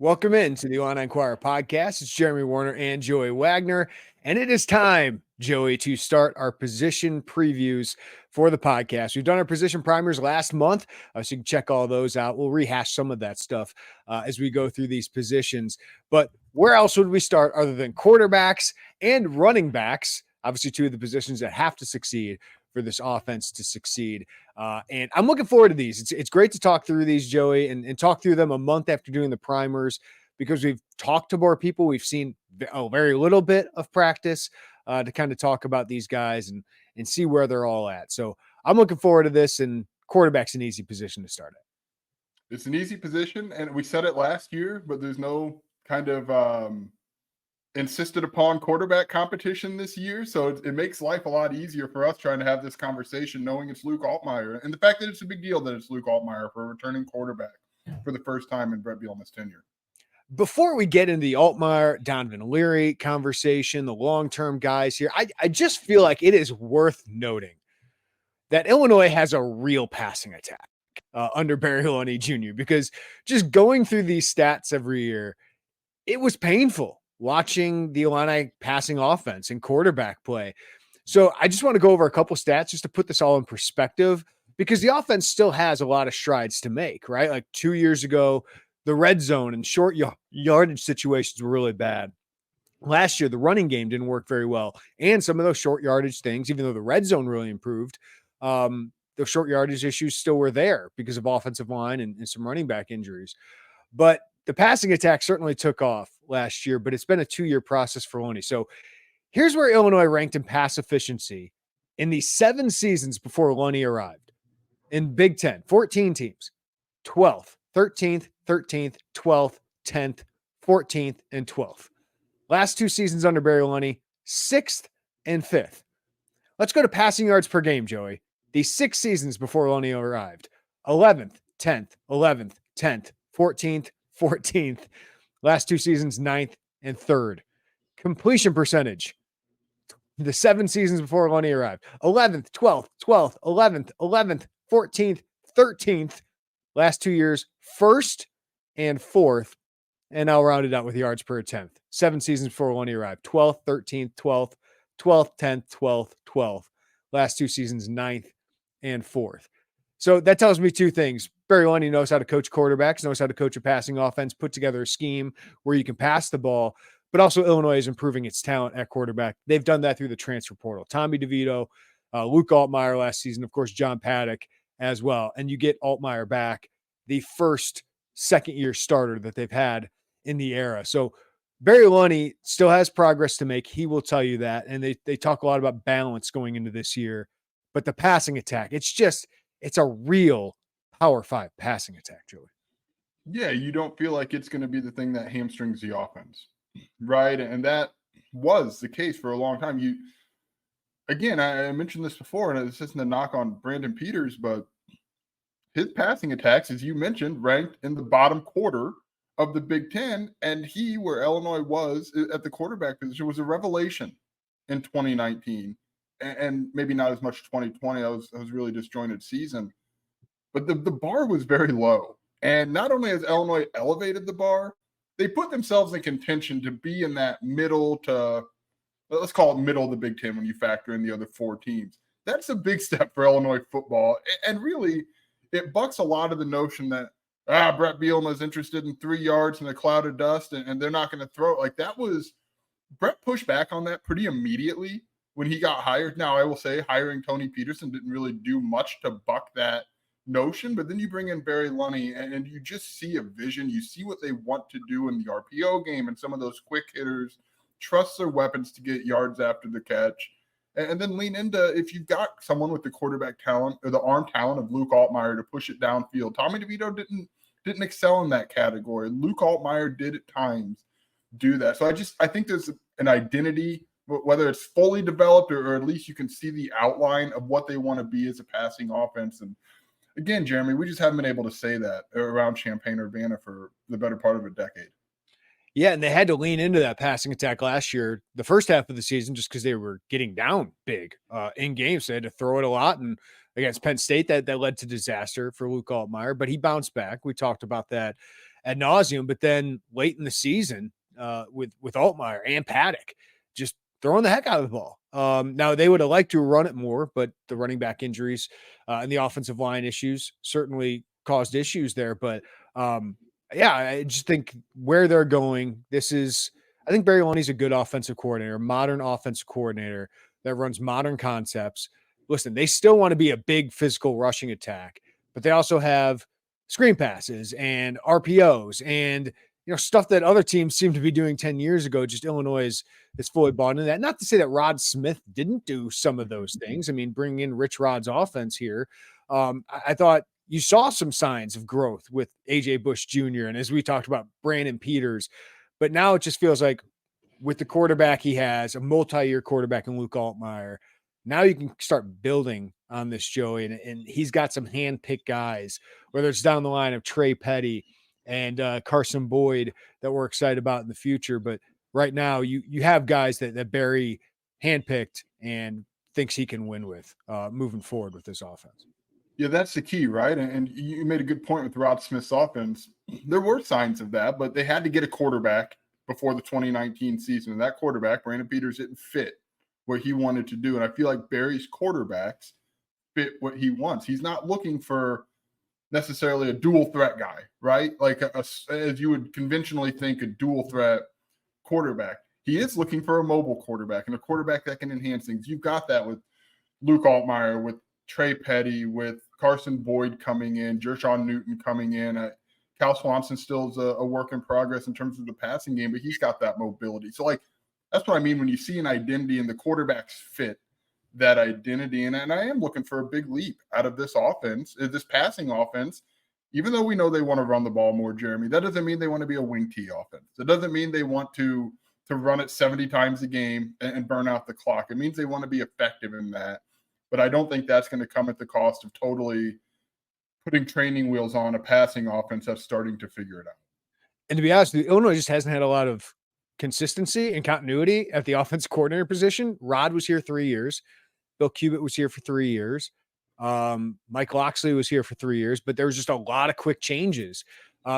Welcome into the Illini Inquirer podcast. It's Jeremy Werner and Joey Wagner, and it is time, Joey, to start our position previews for the podcast. We've done our position primers last month, so you can check all those out. We'll rehash some of that stuff as we go through these positions. But where else would we start other than quarterbacks and running backs? Obviously, two of the positions that have to succeed for this offense to succeed. And I'm looking forward to these. It's great to talk through these, Joey, and talk through them a month after doing the primers because we've talked to more people. We've seen very little bit of practice to kind of talk about these guys and see where they're all at. So I'm looking forward to this, and quarterback's an easy position to start at. It's an easy position, and we said it last year, but there's no kind of insisted upon quarterback competition this year. So it makes life a lot easier for us trying to have this conversation, knowing it's Luke Altmyer. And the fact that it's a big deal that it's Luke Altmyer for a returning quarterback for the first time in Brett Bielema's tenure. Before we get into the Altmyer, Donovan Leary conversation, the long-term guys here, I just feel like it is worth noting that Illinois has a real passing attack under Barry Lunny Jr. because just going through these stats every year, it was painful watching the Illini passing offense and quarterback play. So I just want to go over a couple stats just to put this all in perspective because the offense still has a lot of strides to make, right? Like 2 years ago, the red zone and short yardage situations were really bad. Last year, the running game didn't work very well. And some of those short yardage things, even though the red zone really improved, those short yardage issues still were there because of offensive line and some running back injuries. But the passing attack certainly took off last year, but it's been a 2-year process for Loney. So here's where Illinois ranked in pass efficiency in the 7 seasons before Loney arrived. In Big Ten, 14 teams, 12th, 13th, 13th, 12th, 10th, 14th, and 12th. Last 2 seasons under Barry Lunny, 6th and 5th. Let's go to passing yards per game, Joey. The 6 seasons before Lunny arrived, 11th, 10th, 11th, 10th, 14th, 14th. Last 2 seasons, 9th and 3rd. Completion percentage, the 7 seasons before Lunny arrived, 11th, 12th, 12th, 11th, 11th, 14th, 13th. Last 2 years, 1st and 4th. And now rounded out with yards per attempt. 7 seasons before Lunny arrived, 12th, 13th, 12th, 12th, 10th, 12th, 12th. Last 2 seasons, 9th and 4th. So that tells me 2 things. Barry Lunny knows how to coach quarterbacks, knows how to coach a passing offense, put together a scheme where you can pass the ball, but also Illinois is improving its talent at quarterback. They've done that through the transfer portal. Tommy DeVito, Luke Altmyer last season, of course, John Paddock as well. And you get Altmyer back, the first second-year starter that they've had in the era. So Barry Lunny still has progress to make. He will tell you that. And they talk a lot about balance going into this year. But the passing attack, it's a real Power 5 passing attack, Joey. Yeah, you don't feel like it's going to be the thing that hamstrings the offense, right? And that was the case for a long time. Again, I mentioned this before, and this isn't a knock on Brandon Peters, but his passing attacks, as you mentioned, ranked in the bottom quarter of the Big Ten, and where Illinois was at the quarterback position, was a revelation in 2019, and maybe not as much 2020. I was really disjointed season, but the bar was very low. And not only has Illinois elevated the bar, they put themselves in contention to be in that middle to, let's call it middle of the Big Ten when you factor in the other 4 teams. That's a big step for Illinois football, and really, it bucks a lot of the notion that Brett Bielema is interested in 3 yards in a cloud of dust and they're not going to throw it. Like that was Brett pushed back on that pretty immediately when he got hired. Now, I will say hiring Tony Peterson didn't really do much to buck that notion, but then you bring in Barry Lunny and you just see a vision. You see what they want to do in the RPO game and some of those quick hitters, trust their weapons to get yards after the catch. And then lean into, if you've got someone with the quarterback talent or the arm talent of Luke Altmyer to push it downfield. Tommy DeVito didn't excel in that category. Luke Altmyer did at times do that. So I think there's an identity, whether it's fully developed or at least you can see the outline of what they want to be as a passing offense. And again, Jeremy, we just haven't been able to say that around Champaign-Urbana for the better part of a decade. Yeah, and they had to lean into that passing attack last year, the first half of the season, just because they were getting down big in games. They had to throw it a lot, and against Penn State, that led to disaster for Luke Altmyer, but he bounced back. We talked about that ad nauseum. But then late in the season, with Altmyer and Paddock, just throwing the heck out of the ball. Now they would have liked to run it more, but the running back injuries and the offensive line issues certainly caused issues there. But yeah, I just think where they're going, I think Barry Lundy's a good offensive coordinator, modern offensive coordinator that runs modern concepts. Listen, they still want to be a big physical rushing attack, but they also have screen passes and RPOs and stuff that other teams seem to be doing 10 years ago. Just Illinois is fully bought into that. Not to say that Rod Smith didn't do some of those things. I mean, bringing in Rich Rod's offense here, I thought you saw some signs of growth with AJ Bush Jr. and as we talked about Brandon Peters, but now it just feels like with the quarterback he has, a multi-year quarterback in Luke Altmyer, now you can start building on this, Joey, and he's got some hand-picked guys, whether it's down the line of Trey Petty and Carson Boyd that we're excited about in the future. But right now you have guys that Barry handpicked and thinks he can win with moving forward with this offense. Yeah, that's the key, right? And you made a good point with Rod Smith's offense. There were signs of that, but they had to get a quarterback before the 2019 season. And that quarterback, Brandon Peters, didn't fit what he wanted to do. And I feel like Barry's quarterbacks fit what he wants. He's not looking for necessarily a dual threat guy, right? Like as you would conventionally think, a dual threat quarterback. He is looking for a mobile quarterback and a quarterback that can enhance things. You've got that with Luke Altmyer, with Trey Petty, with Carson Boyd coming in, Jershawn Newton coming in. Cal Swanson still is a work in progress in terms of the passing game, but he's got that mobility. So, like, that's what I mean when you see an identity and the quarterbacks fit that identity. And I am looking for a big leap out of this offense, this passing offense. Even though we know they want to run the ball more, Jeremy, that doesn't mean they want to be a wing T offense. It doesn't mean they want to run it 70 times a game and burn out the clock. It means they want to be effective in that. But I don't think that's going to come at the cost of totally putting training wheels on a passing offense that's starting to figure it out. And to be honest with you, Illinois just hasn't had a lot of consistency and continuity at the offense coordinator position. Rod was here 3 years. Bill Cubitt was here for 3 years. Mike Loxley was here for 3 years, but there was just a lot of quick changes.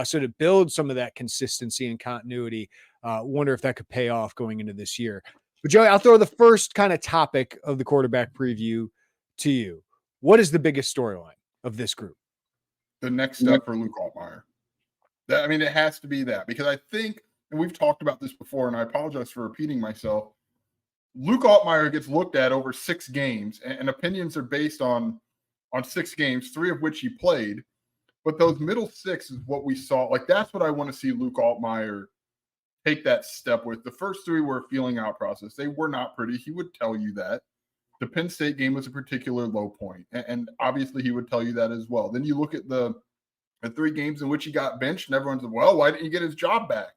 So to build some of that consistency and continuity, wonder if that could pay off going into this year. But Joey, I'll throw the first kind of topic of the quarterback preview to you. What is the biggest storyline of this group? The next step for Luke Altmyer. I mean, it has to be that, because I think, and we've talked about this before, and I apologize for repeating myself, Luke Altmyer gets looked at over 6 games, and opinions are based on 6 games, 3 of which he played. But those middle 6 is what we saw. Like, that's what I want to see Luke Altmyer take that step with. The first 3 were a feeling out process. They were not pretty. He would tell you that. The Penn State game was a particular low point, and obviously he would tell you that as well. Then you look at the 3 games in which he got benched, and everyone's like, well, why didn't he get his job back?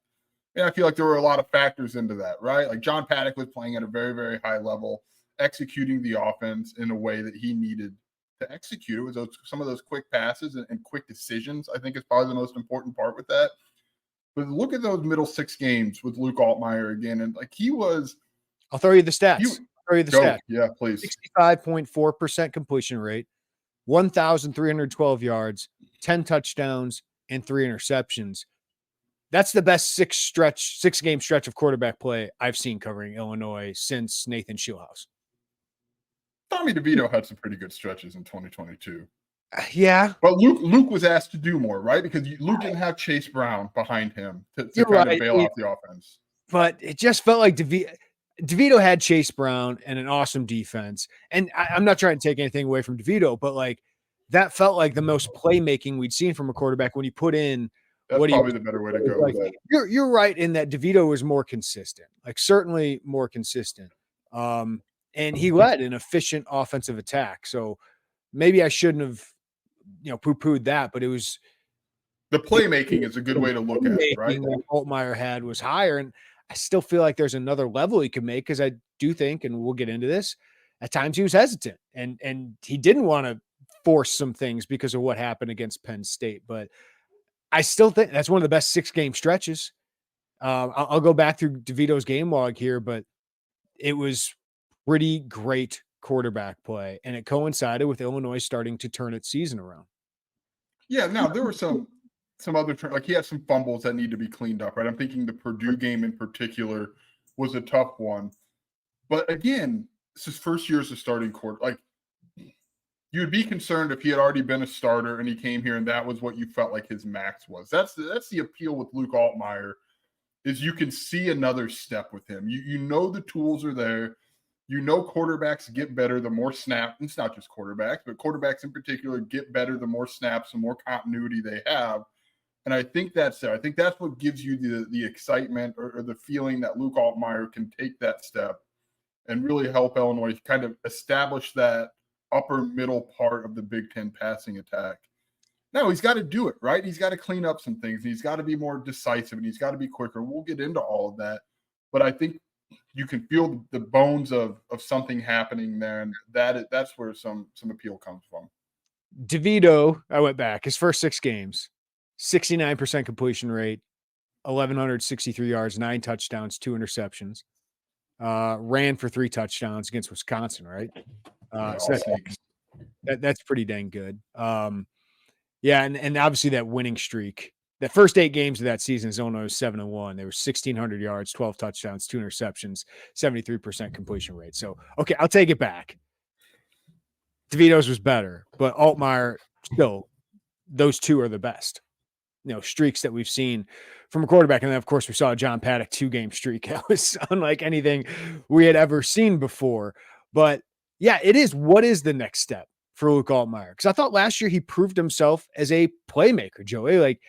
And I feel like there were a lot of factors into that, right? Like John Paddock was playing at a very, very high level, executing the offense in a way that he needed to execute. It was some of those quick passes and quick decisions, I think, is probably the most important part with that. But look at those middle 6 games with Luke Altmyer again. And like he was. I'll throw you the stats. Stats. Yeah, please. 65.4% completion rate, 1,312 yards, 10 touchdowns, and 3 interceptions. That's the best 6-game stretch of quarterback play I've seen covering Illinois since Nathan Schulhaus. Tommy DeVito had some pretty good stretches in 2022. Yeah. But Luke was asked to do more, right? Because Luke didn't have Chase Brown behind him to kind of bail out the offense. But it just felt like DeVito had Chase Brown and an awesome defense. And I'm not trying to take anything away from DeVito, but like that felt like the most playmaking we'd seen from a quarterback when he put in. That's probably the better way to go. Like, you're right in that DeVito was more consistent, like certainly more consistent. And he led an efficient offensive attack. So maybe I shouldn't have, poo-pooed that, but it was the playmaking is a good way to look at it, right? That Altmyer had was higher. And I still feel like there's another level he could make, because I do think, and we'll get into this, at times he was hesitant and he didn't want to force some things because of what happened against Penn State. But I still think that's one of the best 6-game stretches. I'll go back through DeVito's game log here, but it was pretty great quarterback play, and it coincided with Illinois starting to turn its season around. Yeah, now there were some some other like he has some fumbles that need to be cleaned up, right? I'm thinking the Purdue game in particular was a tough one. But again, it's his first year as a starting quarter. Like, you'd be concerned if he had already been a starter and he came here and that was what you felt like his max was. That's the appeal with Luke Altmyer, is you can see another step with him. You know the tools are there. You know quarterbacks get better the more snaps. It's not just quarterbacks, but quarterbacks in particular get better the more snaps, the more continuity they have. And I think that's there. I think that's what gives you the excitement or the feeling that Luke Altmyer can take that step and really help Illinois kind of establish that upper middle part of the Big Ten passing attack. Now, he's got to do it, right? He's got to clean up some things. He's got to be more decisive, and he's got to be quicker. We'll get into all of that. But I think you can feel the bones of something happening there, and that's where some appeal comes from. DeVito, I went back, his first 6 games, 69% completion rate, 1,163 yards, 9 touchdowns, 2 interceptions. Ran for 3 touchdowns against Wisconsin, right? So that's pretty dang good. Yeah, and obviously that winning streak. That first 8 games of that season, Illinois was 7-1. They were 1,600 yards, 12 touchdowns, 2 interceptions, 73% completion rate. So, okay, I'll take it back. DeVito's was better, but Altmyer still, those two are the best. Streaks that we've seen from a quarterback. And then, of course, we saw a John Paddock 2-game streak. That was unlike anything we had ever seen before. But yeah, it is. What is the next step for Luke Altmyer? Because I thought last year he proved himself as a playmaker, Joey. Like,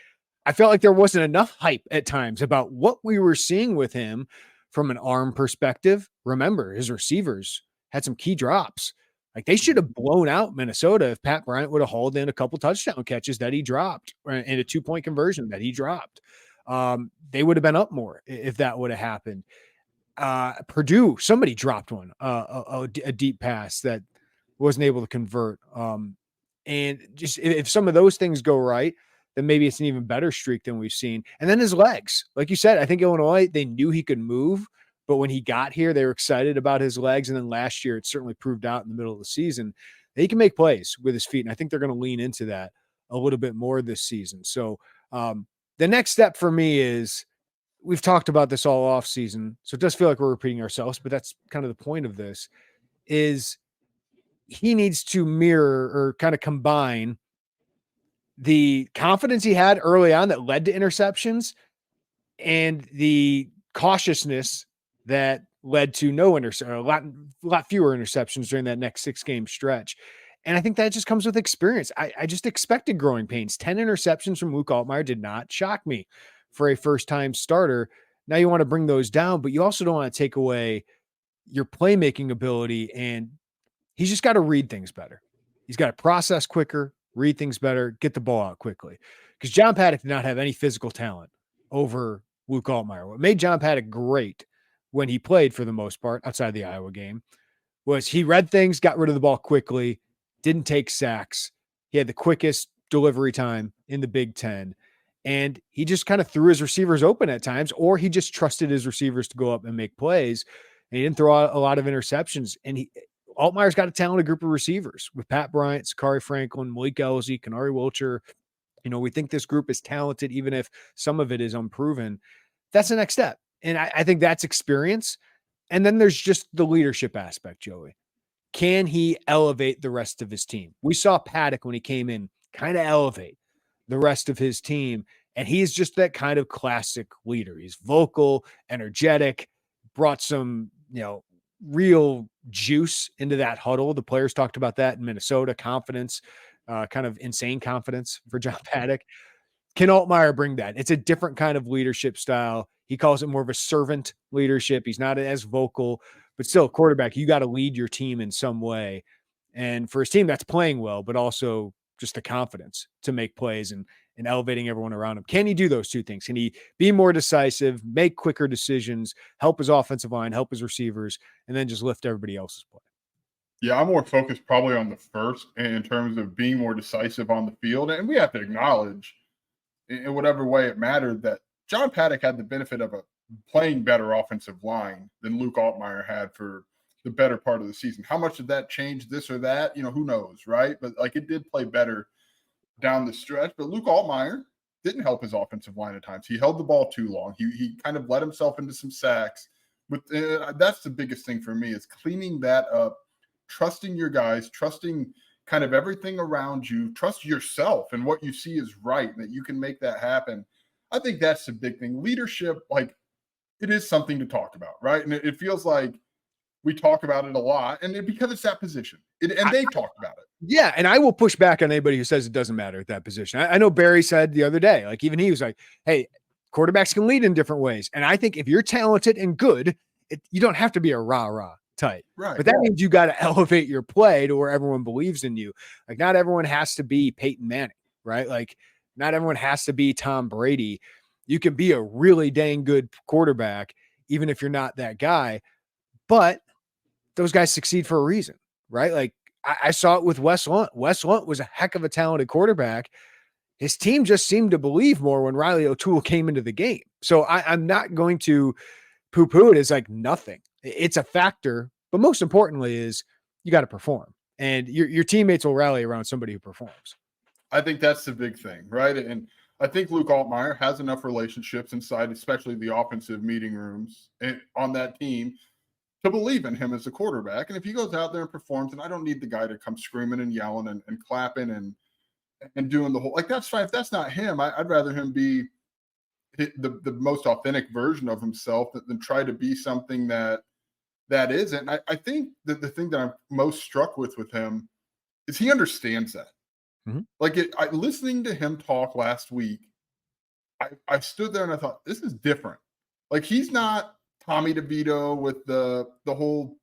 I felt like there wasn't enough hype at times about what we were seeing with him from an arm perspective. Remember, his receivers had some key drops. Like, they should have blown out Minnesota if Pat Bryant would have hauled in a couple touchdown catches that he dropped and a 2-point conversion that he dropped. They would have been up more if that would have happened. Purdue, somebody dropped one, a deep pass that wasn't able to convert. And just if some of those things go right, then maybe it's an even better streak than we've seen. And then his legs, like you said, I think Illinois, they knew he could move, but when he got here, they were excited about his legs. And then last year, it certainly proved out in the middle of the season that he can make plays with his feet. And I think they're going to lean into that a little bit more this season. So the next step for me is, we've talked about this all off season, so it does feel like we're repeating ourselves, but that's kind of the point of this, is he needs to mirror or kind of combine the confidence he had early on that led to interceptions and the cautiousness that led to a lot fewer interceptions during that next 6-game stretch. And I think that just comes with experience. I just expected growing pains. 10 interceptions from Luke Altmyer did not shock me for a first-time starter. Now you want to bring those down, but you also don't want to take away your playmaking ability. And he's just got to read things better. He's got to process quicker, read things better, get the ball out quickly. Because John Paddock did not have any physical talent over Luke Altmyer. What made John Paddock great when he played, for the most part, outside the Iowa game, was he read things, got rid of the ball quickly, didn't take sacks. He had the quickest delivery time in the Big Ten. And he just kind of threw his receivers open at times, or he just trusted his receivers to go up and make plays. And he didn't throw out a lot of interceptions. And Altmaier's got a talented group of receivers with Pat Bryant, Sakari Franklin, Malik Elzy, Kenari Wilcher. We think this group is talented, even if some of it is unproven. That's the next step. And I think that's experience. And then there's just the leadership aspect, Joey. Can he elevate the rest of his team? We saw Paddock when he came in kind of elevate the rest of his team. And he's just that kind of classic leader. He's vocal, energetic, brought some, real juice into that huddle. The players talked about that in Minnesota, confidence, kind of insane confidence for John Paddock. Can Altmyer bring that? It's a different kind of leadership style. He calls it more of a servant leadership. He's not as vocal, but still, quarterback, you got to lead your team in some way. And for his team, that's playing well, but also just the confidence to make plays and elevating everyone around him. Can he do those two things? Can he be more decisive, make quicker decisions, help his offensive line, help his receivers, and then just lift everybody else's play? Yeah, I'm more focused probably on the first in terms of being more decisive on the field. And we have to acknowledge, in whatever way it mattered, that John Paddock had the benefit of a playing better offensive line than Luke Altmyer had for the better part of the season. How much did that change this or that? Who knows, right? But it did play better down the stretch. But Luke Altmyer, didn't help his offensive line at times. He held the ball too long. He kind of let himself into some sacks. That's the biggest thing for me is cleaning that up, trusting your guys, trusting kind of everything around you, trust yourself and what you see is right, and that you can make that happen. I think that's the big thing. Leadership, like, it is something to talk about, right? And it feels like we talk about it a lot, and because it's that position, and they talked about it. Yeah, and I will push back on anybody who says it doesn't matter at that position. I know Barry said the other day, like even he was like, "Hey, quarterbacks can lead in different ways," and I think if you're talented and good, you don't have to be a rah-rah type. Right. But that means you got to elevate your play to where everyone believes in you. Like not everyone has to be Peyton Manning, right? Like not everyone has to be Tom Brady. You can be a really dang good quarterback, even if you're not that guy. But those guys succeed for a reason, right? Like I saw it with Wes Lunt. Wes Lunt was a heck of a talented quarterback. His team just seemed to believe more when Riley O'Toole came into the game. So I'm not going to poo-poo it as like nothing. It's a factor, but most importantly is you got to perform, and your teammates will rally around somebody who performs. I think that's the big thing, right? And I think Luke Altmyer has enough relationships inside, especially the offensive meeting rooms and on that team, to believe in him as a quarterback. And if he goes out there and performs, and I don't need the guy to come screaming and yelling and clapping and doing the whole, like, that's fine. If that's not him, I'd rather him be the most authentic version of himself than try to be something that isn't. I think that the thing that I'm most struck with him is he understands that. Mm-hmm. Like listening to him talk last week, I stood there and I thought, this is different. Like he's not Tommy DeVito with the whole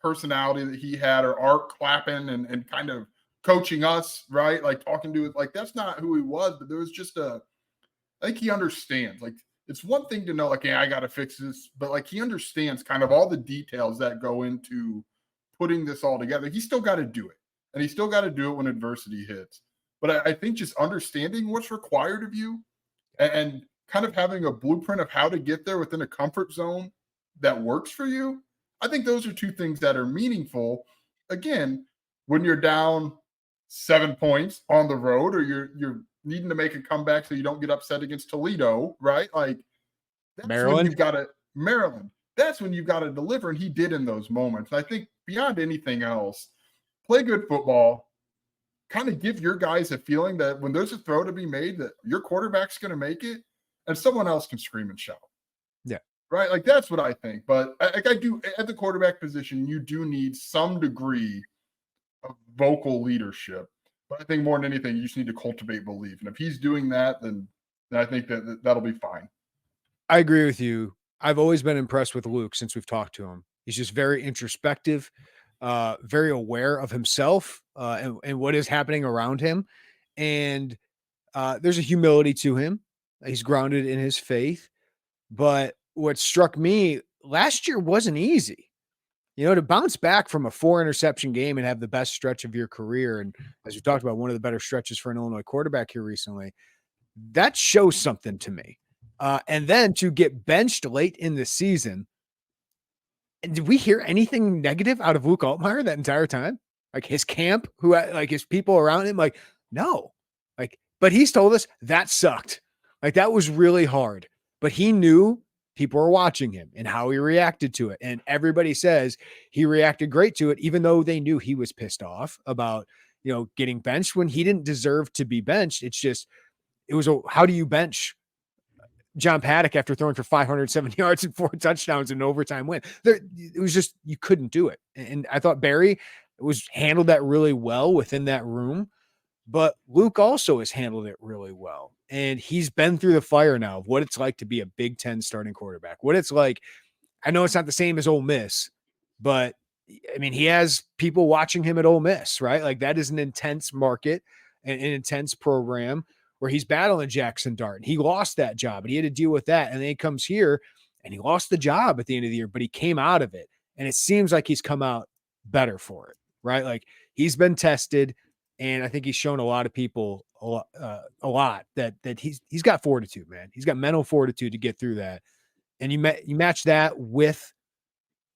personality that he had, or Art clapping and kind of coaching us, right? Like talking to it, like that's not who he was. But there was just I think he understands. Like it's one thing to know, like, yeah, I got to fix this, but like he understands kind of all the details that go into putting this all together. He still got to do it, and he still got to do it when adversity hits. But I think just understanding what's required of you and kind of having a blueprint of how to get there within a comfort zone that works for you. I think those are two things that are meaningful. Again, when you're down 7 points on the road, or you're needing to make a comeback so you don't get upset against Toledo, right? Like that's Maryland. when you've got to Maryland. That's when you've got to deliver, and he did in those moments. And I think beyond anything else, play good football. Kind of give your guys a feeling that when there's a throw to be made, that your quarterback's going to make it, and someone else can scream and shout. Yeah. Right. Like that's what I think. But I do at the quarterback position, you do need some degree of vocal leadership. But I think more than anything, you just need to cultivate belief. And if he's doing that, then I think that'll be fine. I agree with you. I've always been impressed with Luke since we've talked to him. He's just very introspective, very aware of himself and what is happening around him. And there's a humility to him. He's grounded in his faith. But what struck me last year wasn't easy. You know, to bounce back from a 4 interception game and have the best stretch of your career. And as we talked about, one of the better stretches for an Illinois quarterback here recently, that shows something to me. And then to get benched late in the season. And did we hear anything negative out of Luke Altmyer that entire time? Like his camp, like his people around him? Like, no. Like, but he's told us that sucked. Like that was really hard. But he knew people were watching him and how he reacted to it. And everybody says he reacted great to it, even though they knew he was pissed off about, getting benched when he didn't deserve to be benched. How do you bench John Paddock after throwing for 570 yards and 4 touchdowns in an overtime win? It was just, you couldn't do it. And I thought Barry handled that really well within that room, but Luke also has handled it really well. And he's been through the fire now of what it's like to be a Big Ten starting quarterback. What it's like, I know it's not the same as Ole Miss, but I mean, he has people watching him at Ole Miss, right? Like that is an intense market, an intense program where he's battling Jackson Dart. He lost that job and he had to deal with that. And then he comes here and he lost the job at the end of the year, but he came out of it. And it seems like he's come out better for it, right? Like he's been tested. And I think he's shown a lot of people a lot that he's got fortitude, man. He's got mental fortitude to get through that. And you match that with,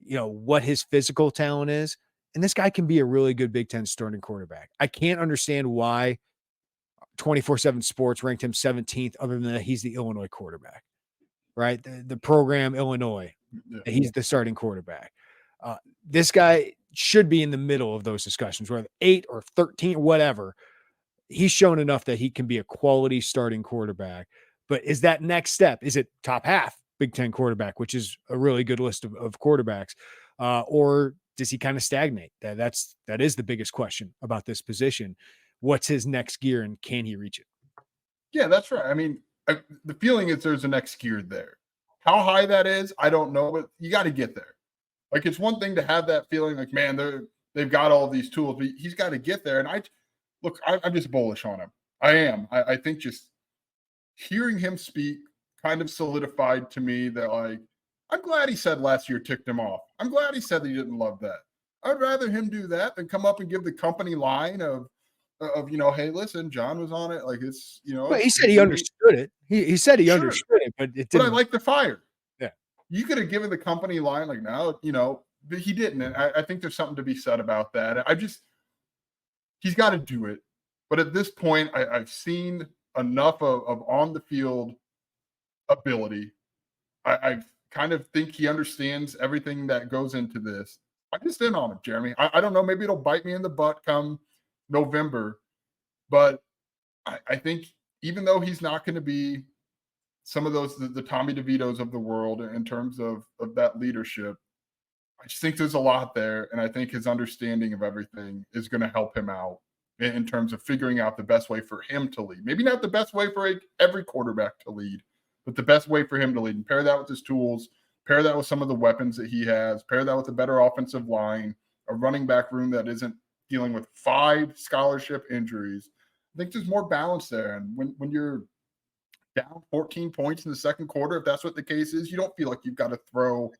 what his physical talent is. And this guy can be a really good Big Ten starting quarterback. I can't understand why 24/7 Sports ranked him 17th. Other than that, he's the Illinois quarterback, right? The program Illinois, he's the starting quarterback. This guy should be in the middle of those discussions, whether 8 or 13, whatever. He's shown enough that he can be a quality starting quarterback. But is that next step? Is it top half Big Ten quarterback, which is a really good list of quarterbacks, or does he kind of stagnate? That is the biggest question about this position. What's his next gear, and can he reach it? Yeah, that's right. I mean, the feeling is there's a next gear there. How high that is, I don't know, but you got to get there. Like, it's one thing to have that feeling, like, man, they've got all these tools, but he's got to get there. And I'm just bullish on him. I am. I think just hearing him speak kind of solidified to me that, like, I'm glad he said last year ticked him off. I'm glad he said that he didn't love that. I'd rather him do that than come up and give the company line of hey, listen, John was on it. Like, it's, Well, he said he understood it. He said he understood it, but it didn't. But I like the fire. Yeah. You could have given the company line, like, no, but he didn't. And I think there's something to be said about that. He's got to do it. But at this point, I've seen enough of on the field ability. I kind of think he understands everything that goes into this. I'm just in on him, Jeremy. I don't know. Maybe it'll bite me in the butt come November. But I think even though he's not going to be some of those, the Tommy DeVitos of the world in terms of that leadership, I just think there's a lot there. And I think his understanding of everything is going to help him out in terms of figuring out the best way for him to lead. Maybe not the best way for every quarterback to lead, but the best way for him to lead. And pair that with his tools, pair that with some of the weapons that he has, pair that with a better offensive line, a running back room that isn't dealing with 5 scholarship injuries. I think there's more balance there. And when you're down 14 points in the second quarter, if that's what the case is, you don't feel like you've got to throw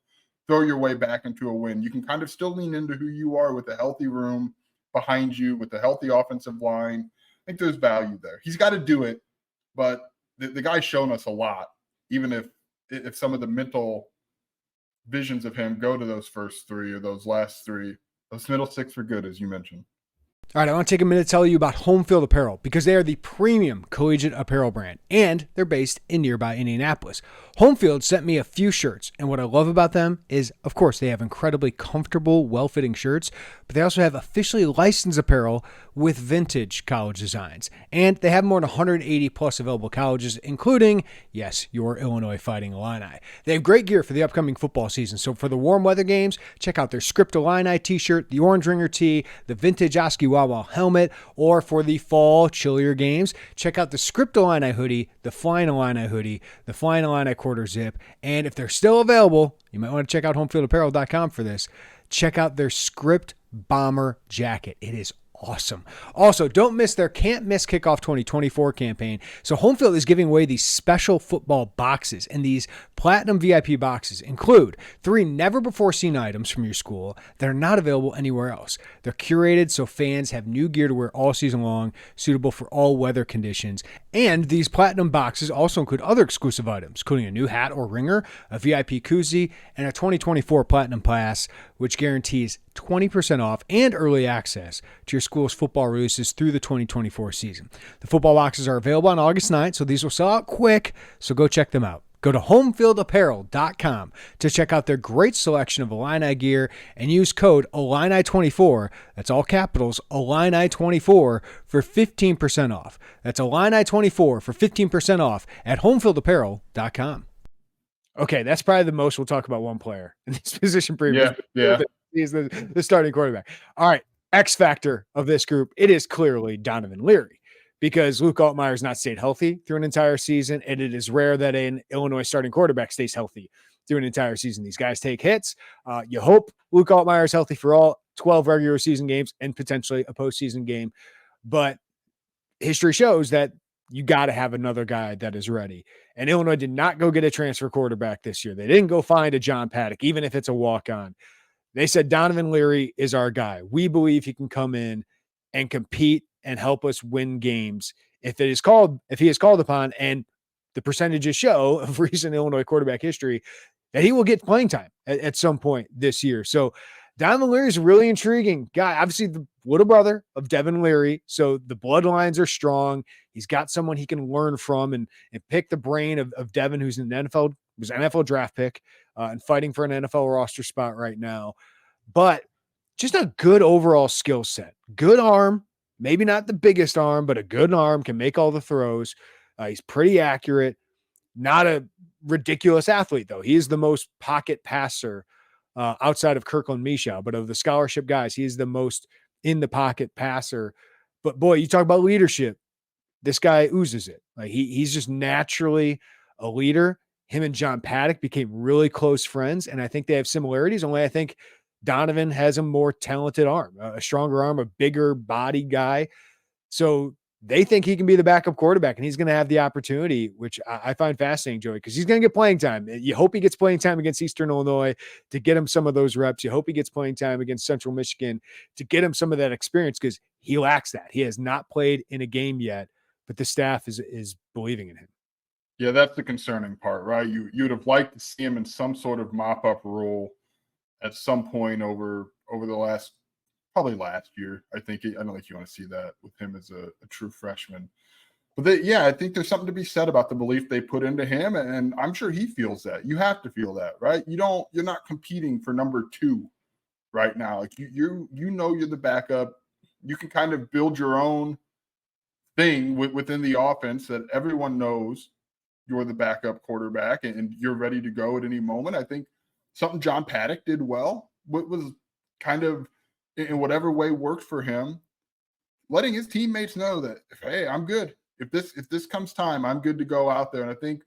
your way back into a win. You can kind of still lean into who you are with a healthy room behind you, with a healthy offensive line. I think there's value there. He's got to do it, but the guy's shown us a lot, even if some of the mental visions of him go to those first 3 or those last 3. Those middle 6 were good, as you mentioned. All right, I want to take a minute to tell you about Home Field Apparel because they are the premium collegiate apparel brand, and they're based in nearby Indianapolis. Home Field sent me a few shirts, and what I love about them is, of course, they have incredibly comfortable, well-fitting shirts, but they also have officially licensed apparel with vintage college designs. And they have more than 180 plus available colleges, including, yes, your Illinois Fighting Illini. They have great gear for the upcoming football season. So for the warm weather games, check out their Script Illini t-shirt, the Orange Ringer tee, the vintage Oski Wawa helmet, or for the fall chillier games, check out the Script Illini hoodie, the Flying Illini hoodie, the Flying Illini quarter zip. And if they're still available, you might want to check out homefieldapparel.com for this. Check out their Script Bomber jacket. It is awesome. Also, don't miss their Can't Miss Kickoff 2024 campaign. So Home Field is giving away these special football boxes, and these platinum VIP boxes include 3 never-before-seen items from your school that are not available anywhere else. They're curated so fans have new gear to wear all season long, suitable for all weather conditions. And these platinum boxes also include other exclusive items, including a new hat or ringer, a VIP koozie, and a 2024 Platinum Pass, which guarantees 20% off and early access to your school's football releases through the 2024 season. The football boxes are available on August 9th, so these will sell out quick, so go check them out. Go to homefieldapparel.com to check out their great selection of Illini gear and use code Illini24, that's all capitals, Illini24, for 15% off. That's Illini24 for 15% off at homefieldapparel.com. Okay, that's probably the most we'll talk about one player in this position preview. Yeah. He's the starting quarterback. All right, X factor of this group, it is clearly Donovan Leary, because Luke Altmyer has not stayed healthy through an entire season, and it is rare that an Illinois starting quarterback stays healthy through an entire season. These guys take hits. You hope Luke Altmyer is healthy for all 12 regular season games and potentially a postseason game, but history shows that you got to have another guy that is ready. And Illinois did not go get a transfer quarterback this year. They didn't go find a John Paddock, even if it's a walk-on. They said Donovan Leary is our guy. We believe he can come in and compete and help us win games if he is called upon. And the percentages show of recent Illinois quarterback history that he will get playing time at some point this year. So Donovan Leary is a really intriguing guy. Obviously, the little brother of Devin Leary, so the bloodlines are strong. He's got someone he can learn from and pick the brain of Devin, who's an NFL draft pick and fighting for an NFL roster spot right now. But just a good overall skill set, good arm, maybe not the biggest arm, but a good arm, can make all the throws. He's pretty accurate, not a ridiculous athlete, though. He is the most pocket passer outside of Kirkland Michel, but of the scholarship guys, he's the most in the pocket passer. But boy, you talk about leadership. This guy oozes it. Like he's just naturally a leader. Him and John Paddock became really close friends, and I think they have similarities. Only I think Donovan has a more talented arm, a stronger arm, a bigger body guy. So they think he can be the backup quarterback, and he's going to have the opportunity, which I find fascinating, Joey, because he's going to get playing time. You hope he gets playing time against Eastern Illinois to get him some of those reps. You hope he gets playing time against Central Michigan to get him some of that experience, because he lacks that. He has not played in a game yet, but the staff is believing in him. Yeah, that's the concerning part, right? You'd have liked to see him in some sort of mop-up role at some point over the probably last year. I don't think you want to see that with him as a true freshman. But I think there's something to be said about the belief they put into him, and I'm sure he feels that. You have to feel that, right? You're not competing for number 2 right now. Like you're the backup. You can kind of build your own thing within the offense that everyone knows you're the backup quarterback and you're ready to go at any moment. I think something John Paddock did well was kind of, in whatever way worked for him, letting his teammates know that, hey, I'm good. If this comes time, I'm good to go out there. And I think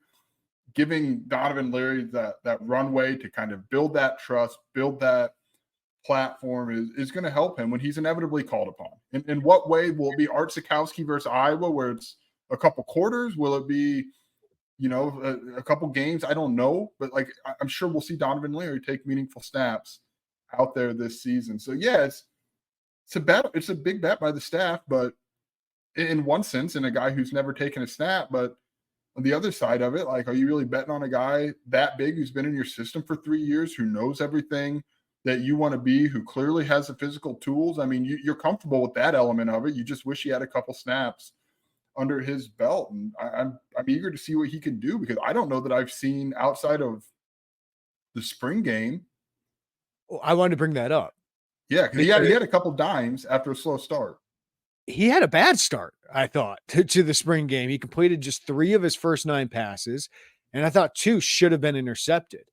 giving Donovan Leary that runway to kind of build that trust, build that platform is going to help him when he's inevitably called upon. In what way? Will it be Art Sikowski versus Iowa, where it's a couple quarters? Will it be, a couple games? I don't know, but I'm sure we'll see Donovan Leary take meaningful snaps out there this season. So it's a bet. It's a big bet by the staff, but in one sense, in a guy who's never taken a snap. But on the other side of it, are you really betting on a guy that big who's been in your system for 3 years, who knows everything that you want to be, who clearly has the physical tools? I mean, you're comfortable with that element of it. You just wish he had a couple snaps under his belt, and I'm eager to see what he can do, because I don't know that I've seen outside of the spring game. Well, I wanted to bring that up. Yeah, because he had a couple dimes after a slow start. He had a bad start, I thought, to the spring game. He completed just 3 of his first 9 passes, and I thought 2 should have been intercepted.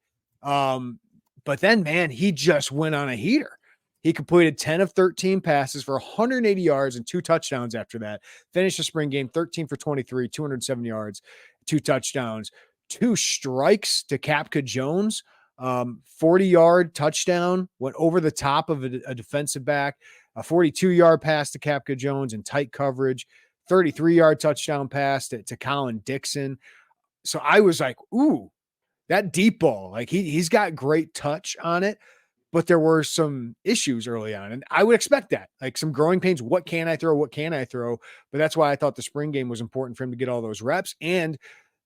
But then, man, he just went on a heater. He completed 10 of 13 passes for 180 yards and 2 touchdowns after that. Finished the spring game 13 for 23, 207 yards, 2 touchdowns, 2 strikes to Kapka Jones, 40-yard touchdown, went over the top of a defensive back, a 42-yard pass to Kapka Jones in tight coverage, 33-yard touchdown pass to Colin Dixon. So I was like, ooh, that deep ball, he's got great touch on it, but there were some issues early on. And I would expect that, some growing pains. What can I throw? What can I throw? But that's why I thought the spring game was important for him to get all those reps. And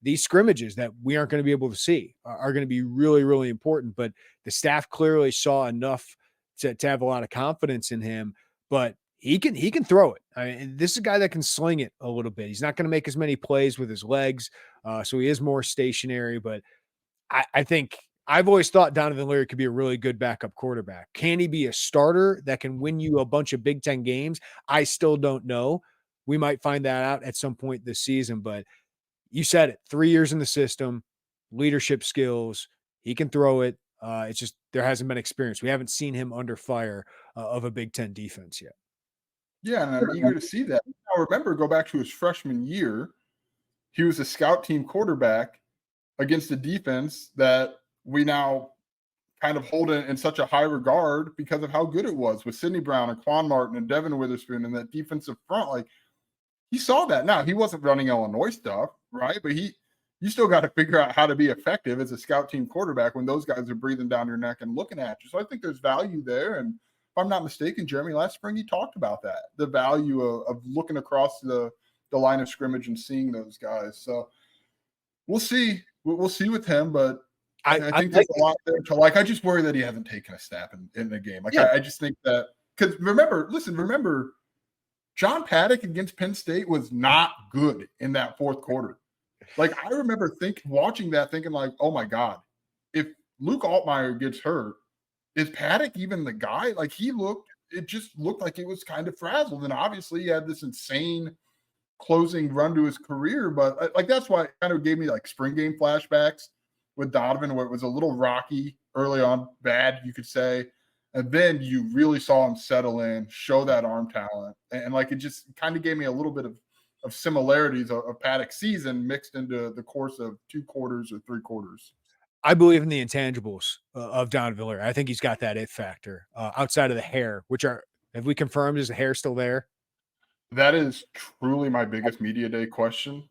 these scrimmages that we aren't going to be able to see are going to be really, really important. But the staff clearly saw enough to have a lot of confidence in him. But he can throw it. I mean, this is a guy that can sling it a little bit. He's not going to make as many plays with his legs, so he is more stationary. But I think I've always thought Donovan Leary could be a really good backup quarterback. Can he be a starter that can win you a bunch of Big Ten games? I still don't know. We might find that out at some point this season, but you said it, 3 years in the system, leadership skills, he can throw it. It's just there hasn't been experience. We haven't seen him under fire of a Big Ten defense yet. Yeah, and I'm eager to see that. Now, remember, go back to his freshman year. He was a scout team quarterback against a defense that we now kind of hold in such a high regard because of how good it was with Sidney Brown and Quan Martin and Devin Witherspoon and that defensive front. He saw that. Now, he wasn't running Illinois stuff, right? But you still got to figure out how to be effective as a scout team quarterback when those guys are breathing down your neck and looking at you. So I think there's value there. And if I'm not mistaken, Jeremy, last spring he talked about that, the value of looking across the line of scrimmage and seeing those guys. So we'll see. We'll see with him, but I think there's a lot there to like. I just worry that he hasn't taken a snap in the game. Like, yeah. I just think that because remember, John Paddock against Penn State was not good in that fourth quarter. Like, I remember watching that thinking like, oh my God, if Luke Altmyer gets hurt, is Paddock even the guy? Like, it just looked like it was kind of frazzled. And obviously he had this insane closing run to his career, but like that's why it kind of gave me like spring game flashbacks with Donovan, where it was a little rocky early on, bad, you could say. And then you really saw him settle in, show that arm talent. And like it just kind of gave me a little bit of similarities of Paddock's season mixed into the course of 2 quarters or 3 quarters. I believe in the intangibles of Donovan Leary. I think he's got that it factor outside of the hair, have we confirmed, is the hair still there? That is truly my biggest media day question.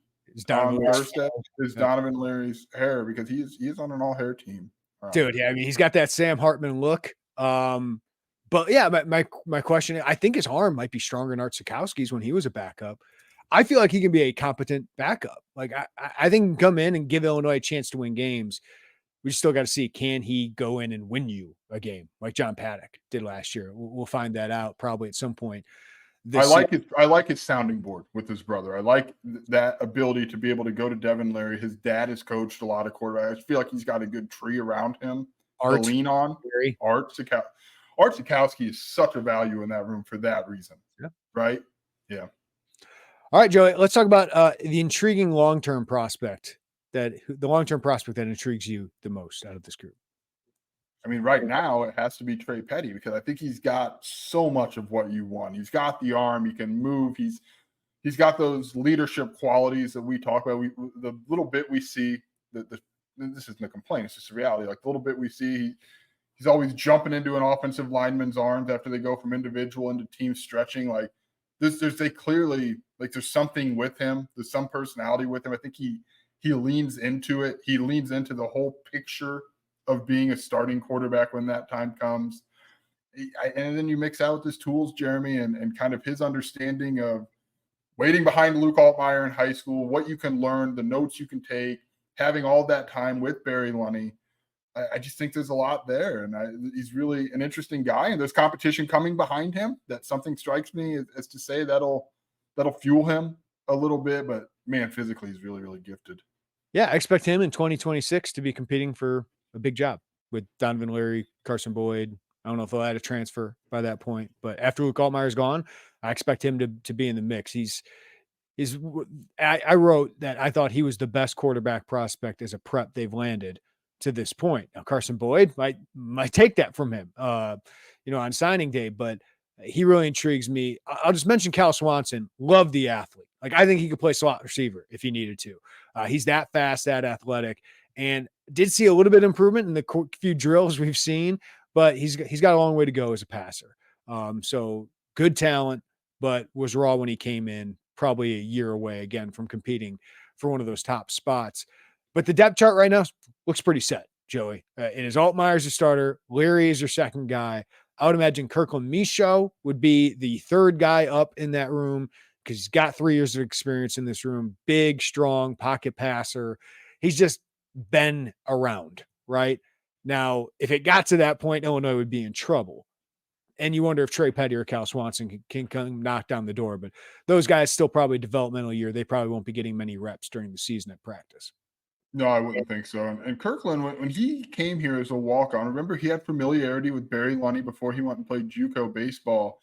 On Thursday is Donovan Leary's hair, because he is on an all hair team. Dude, yeah, I mean, he's got that Sam Hartman look. But yeah, my question, I think his arm might be stronger than Art Sikowski's when he was a backup. I feel like he can be a competent backup. Like I think he can come in and give Illinois a chance to win games. We still got to see, can he go in and win you a game like John Paddock did last year? We'll find that out probably at some point. I like his sounding board with his brother. I like that ability to be able to go to Devin Leary. His dad has coached a lot of quarterbacks. I feel like he's got a good tree around him to lean on. Art Sikowski is such a value in that room for that reason. Yeah. Right? Yeah. All right, Joey, let's talk about the intriguing long-term prospect that intrigues you the most out of this group. I mean, right now it has to be Trey Petty, because I think he's got so much of what you want. He's got the arm, he can move, he's got those leadership qualities that we talk about. The little bit we see, this isn't a complaint, it's just a reality. Like the little bit we see, he's always jumping into an offensive lineman's arms after they go from individual into team stretching. Like there's something with him. There's some personality with him. I think he leans into it. He leans into the whole picture of being a starting quarterback when that time comes. And then you mix out with his tools, Jeremy, and kind of his understanding of waiting behind Luke Altmyer in high school, what you can learn, the notes you can take, having all that time with Barry Lunny. I just think there's a lot there. And he's really an interesting guy. And there's competition coming behind him. That something strikes me as to say that'll fuel him a little bit. But, man, physically he's really, really gifted. Yeah, I expect him in 2026 to be competing for a big job with Donovan Leary, Carson Boyd. I don't know if they'll add a transfer by that point, but after Luke Altmyer's gone, I expect him to be in the mix. I wrote that I thought he was the best quarterback prospect as a prep they've landed to this point. Now Carson Boyd might take that from him, on signing day, but he really intrigues me. I'll just mention Cal Swanson. Love the athlete. Like I think he could play slot receiver if he needed to. He's that fast, that athletic, and did see a little bit of improvement in the few drills we've seen, but he's got a long way to go as a passer. So good talent, but was raw when he came in, probably a year away again from competing for one of those top spots. But the depth chart right now looks pretty set, Joey. It is Altmyer's a starter. Leary is your second guy. I would imagine Kirkland Michaud would be the third guy up in that room because he's got 3 years of experience in this room. Big, strong pocket passer. He's just been around, right? Now, if it got to that point, Illinois would be in trouble. And you wonder if Trey Petty or Cal Swanson can come knock down the door. But those guys still probably developmental year. They probably won't be getting many reps during the season at practice. No, I wouldn't think so. And Kirkland, when he came here as a walk-on, remember he had familiarity with Barry Lunny before he went and played JUCO baseball.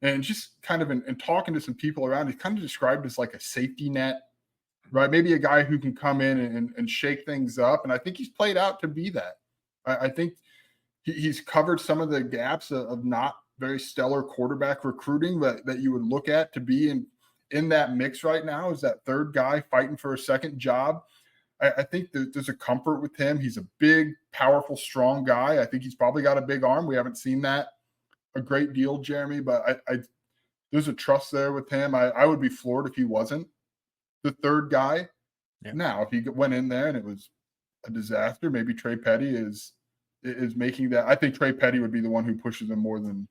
And just kind of in talking to some people around, he's kind of described as like a safety net, right? Maybe a guy who can come in and shake things up. And I think he's played out to be that. I think he's covered some of the gaps of not very stellar quarterback recruiting that you would look at to be in that mix right now, is that third guy fighting for a second job. I think there's a comfort with him. He's a big, powerful, strong guy. I think he's probably got a big arm. We haven't seen that a great deal, Jeremy, but there's a trust there with him. I would be floored if he wasn't the third guy. Yeah. Now, if he went in there and it was a disaster, maybe Trey Petty is making that. I think Trey Petty would be the one who pushes him more than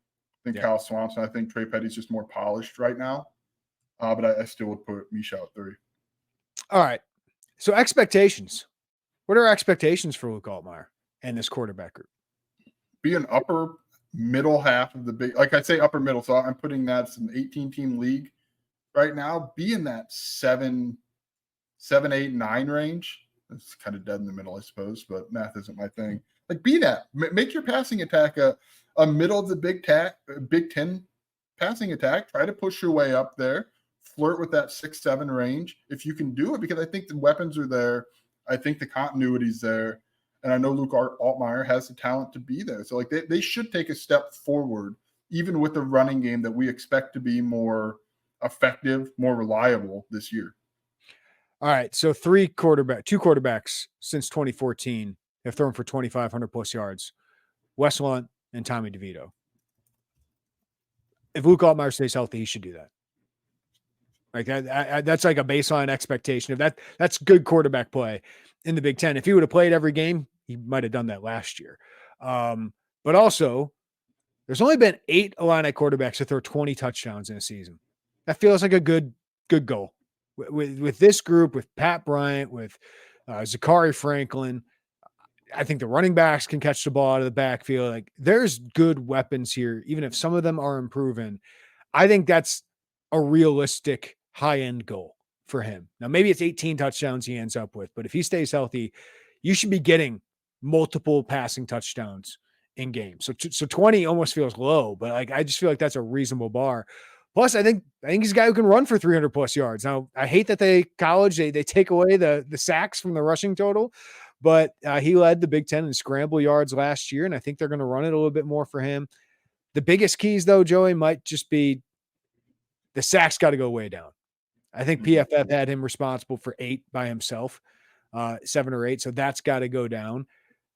Cal Swanson. I think Trey Petty's just more polished right now, but I still would put Michaud at 3. All right. So expectations, What are our expectations for Luke Altmyer and this quarterback group? Be an upper middle half of the big, like I say upper middle, so I'm putting that as an 18-team league right now. Be in that 7, 8, 9 range. It's kind of dead in the middle, I suppose, but math isn't my thing. Like, be that. Make your passing attack a middle of the Big Ten passing attack. Try to push your way up there. Flirt with that 6, 7 range if you can do it, because I think the weapons are there. I think the continuity's there. And I know Luke Altmyer has the talent to be there. So, like, they should take a step forward, even with the running game that we expect to be more effective, more reliable this year. All right. So two quarterbacks since 2014 have thrown for 2,500 plus yards. Wes Lunt and Tommy DeVito. If Luke Altmyer stays healthy, he should do that. Like that's like a baseline expectation of that. That's good quarterback play in the Big Ten. If he would have played every game, he might have done that last year. But also, there's only been 8 Illini quarterbacks to throw 20 touchdowns in a season. That feels like a good goal. With this group, with Pat Bryant, with Zachary Franklin, I think the running backs can catch the ball out of the backfield. Like, there's good weapons here, even if some of them are improving. I think that's a realistic high-end goal for him. Now, maybe it's 18 touchdowns he ends up with, but if he stays healthy, you should be getting multiple passing touchdowns in games. So 20 almost feels low, but like, I just feel like that's a reasonable bar. Plus, I think he's a guy who can run for 300 plus yards. Now, I hate that they take away the sacks from the rushing total, but he led the Big Ten in scramble yards last year, and I think they're going to run it a little bit more for him. The biggest keys, though, Joey, might just be the sacks got to go way down. I think PFF had him responsible for 8 by himself, 7 or 8, so that's got to go down.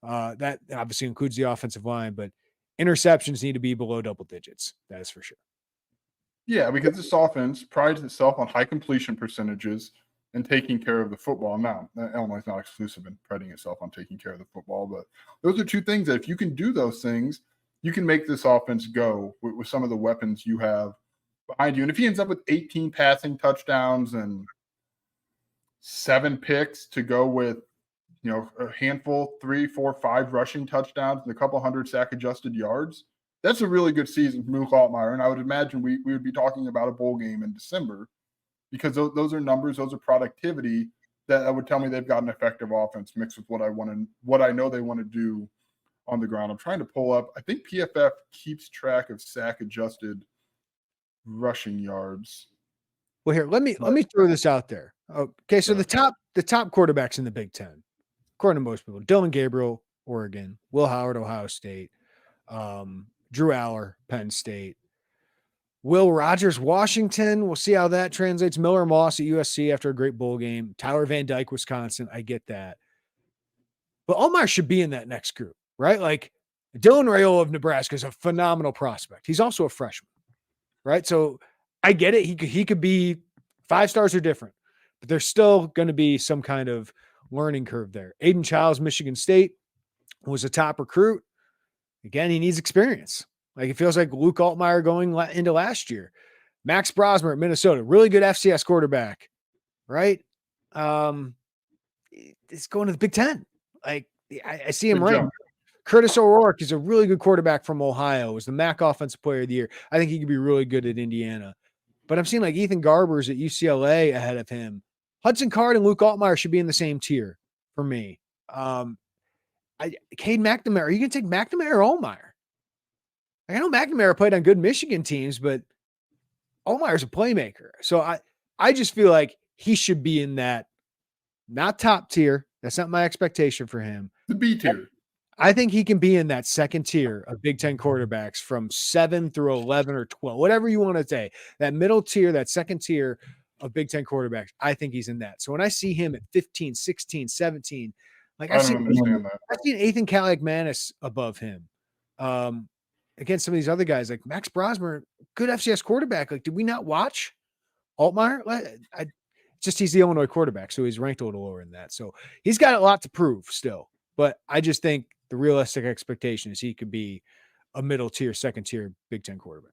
That obviously includes the offensive line, but interceptions need to be below double digits. That is for sure. Yeah, because this offense prides itself on high completion percentages and taking care of the football. Now, Illinois is not exclusive in priding itself on taking care of the football, but those are two things that if you can do those things, you can make this offense go with some of the weapons you have behind you. And if he ends up with 18 passing touchdowns and 7 picks to go with, a handful, 3, 4, 5 rushing touchdowns and a couple hundred sack adjusted yards, that's a really good season for Luke Altmyer. And I would imagine we would be talking about a bowl game in December, because those are numbers, those are productivity that would tell me they've got an effective offense mixed with what I know they want to do on the ground. I'm trying to pull up. I think PFF keeps track of sack adjusted rushing yards. Well, here, let me throw this out there. Okay, so the top quarterbacks in the Big Ten, according to most people: Dylan Gabriel, Oregon; Will Howard, Ohio State; Drew Aller, Penn State; Will Rogers, Washington. We'll see how that translates. Miller Moss at USC after a great bowl game. Tyler Van Dyke, Wisconsin. I get that, but Altmyer should be in that next group, right? Like, Dylan Raiola of Nebraska is a phenomenal prospect. He's also a freshman, right? So I get it. He could be 5 stars or different, but there's still going to be some kind of learning curve there. Aidan Childs, Michigan State, was a top recruit. Again, he needs experience. Like, it feels like Luke Altmyer going into last year. Max Brosmer at Minnesota, really good FCS quarterback, right? It's going to the Big Ten. Like, I see him right. Curtis O'Rourke is a really good quarterback from Ohio. Was the MAC Offensive Player of the Year. I think he could be really good at Indiana. But I'm seeing like Ethan Garber's at UCLA ahead of him. Hudson Card and Luke Altmyer should be in the same tier for me. Caden McNamara. Are you going to take McNamara or Altmyer? I know McNamara played on good Michigan teams, but Altmyer's a playmaker. So I just feel like he should be in that, not top tier. That's not my expectation for him. The B tier. I think he can be in that second tier of Big Ten quarterbacks from 7 through 11 or 12, whatever you want to say. That middle tier, that second tier of Big Ten quarterbacks, I think he's in that. So when I see him at 15, 16, 17, like I've seen Ethan Kaliakmanis above him. Against some of these other guys, like Max Brosmer, good FCS quarterback. Like, did we not watch Altmyer? He's the Illinois quarterback, so he's ranked a little lower than that. So he's got a lot to prove still. But I just think the realistic expectation is he could be a middle tier, second tier Big Ten quarterback.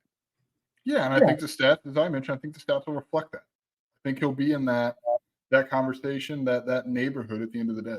Yeah, and I think the stats, as I mentioned, I think the stats will reflect that. I think he'll be in that conversation, that neighborhood at the end of the day.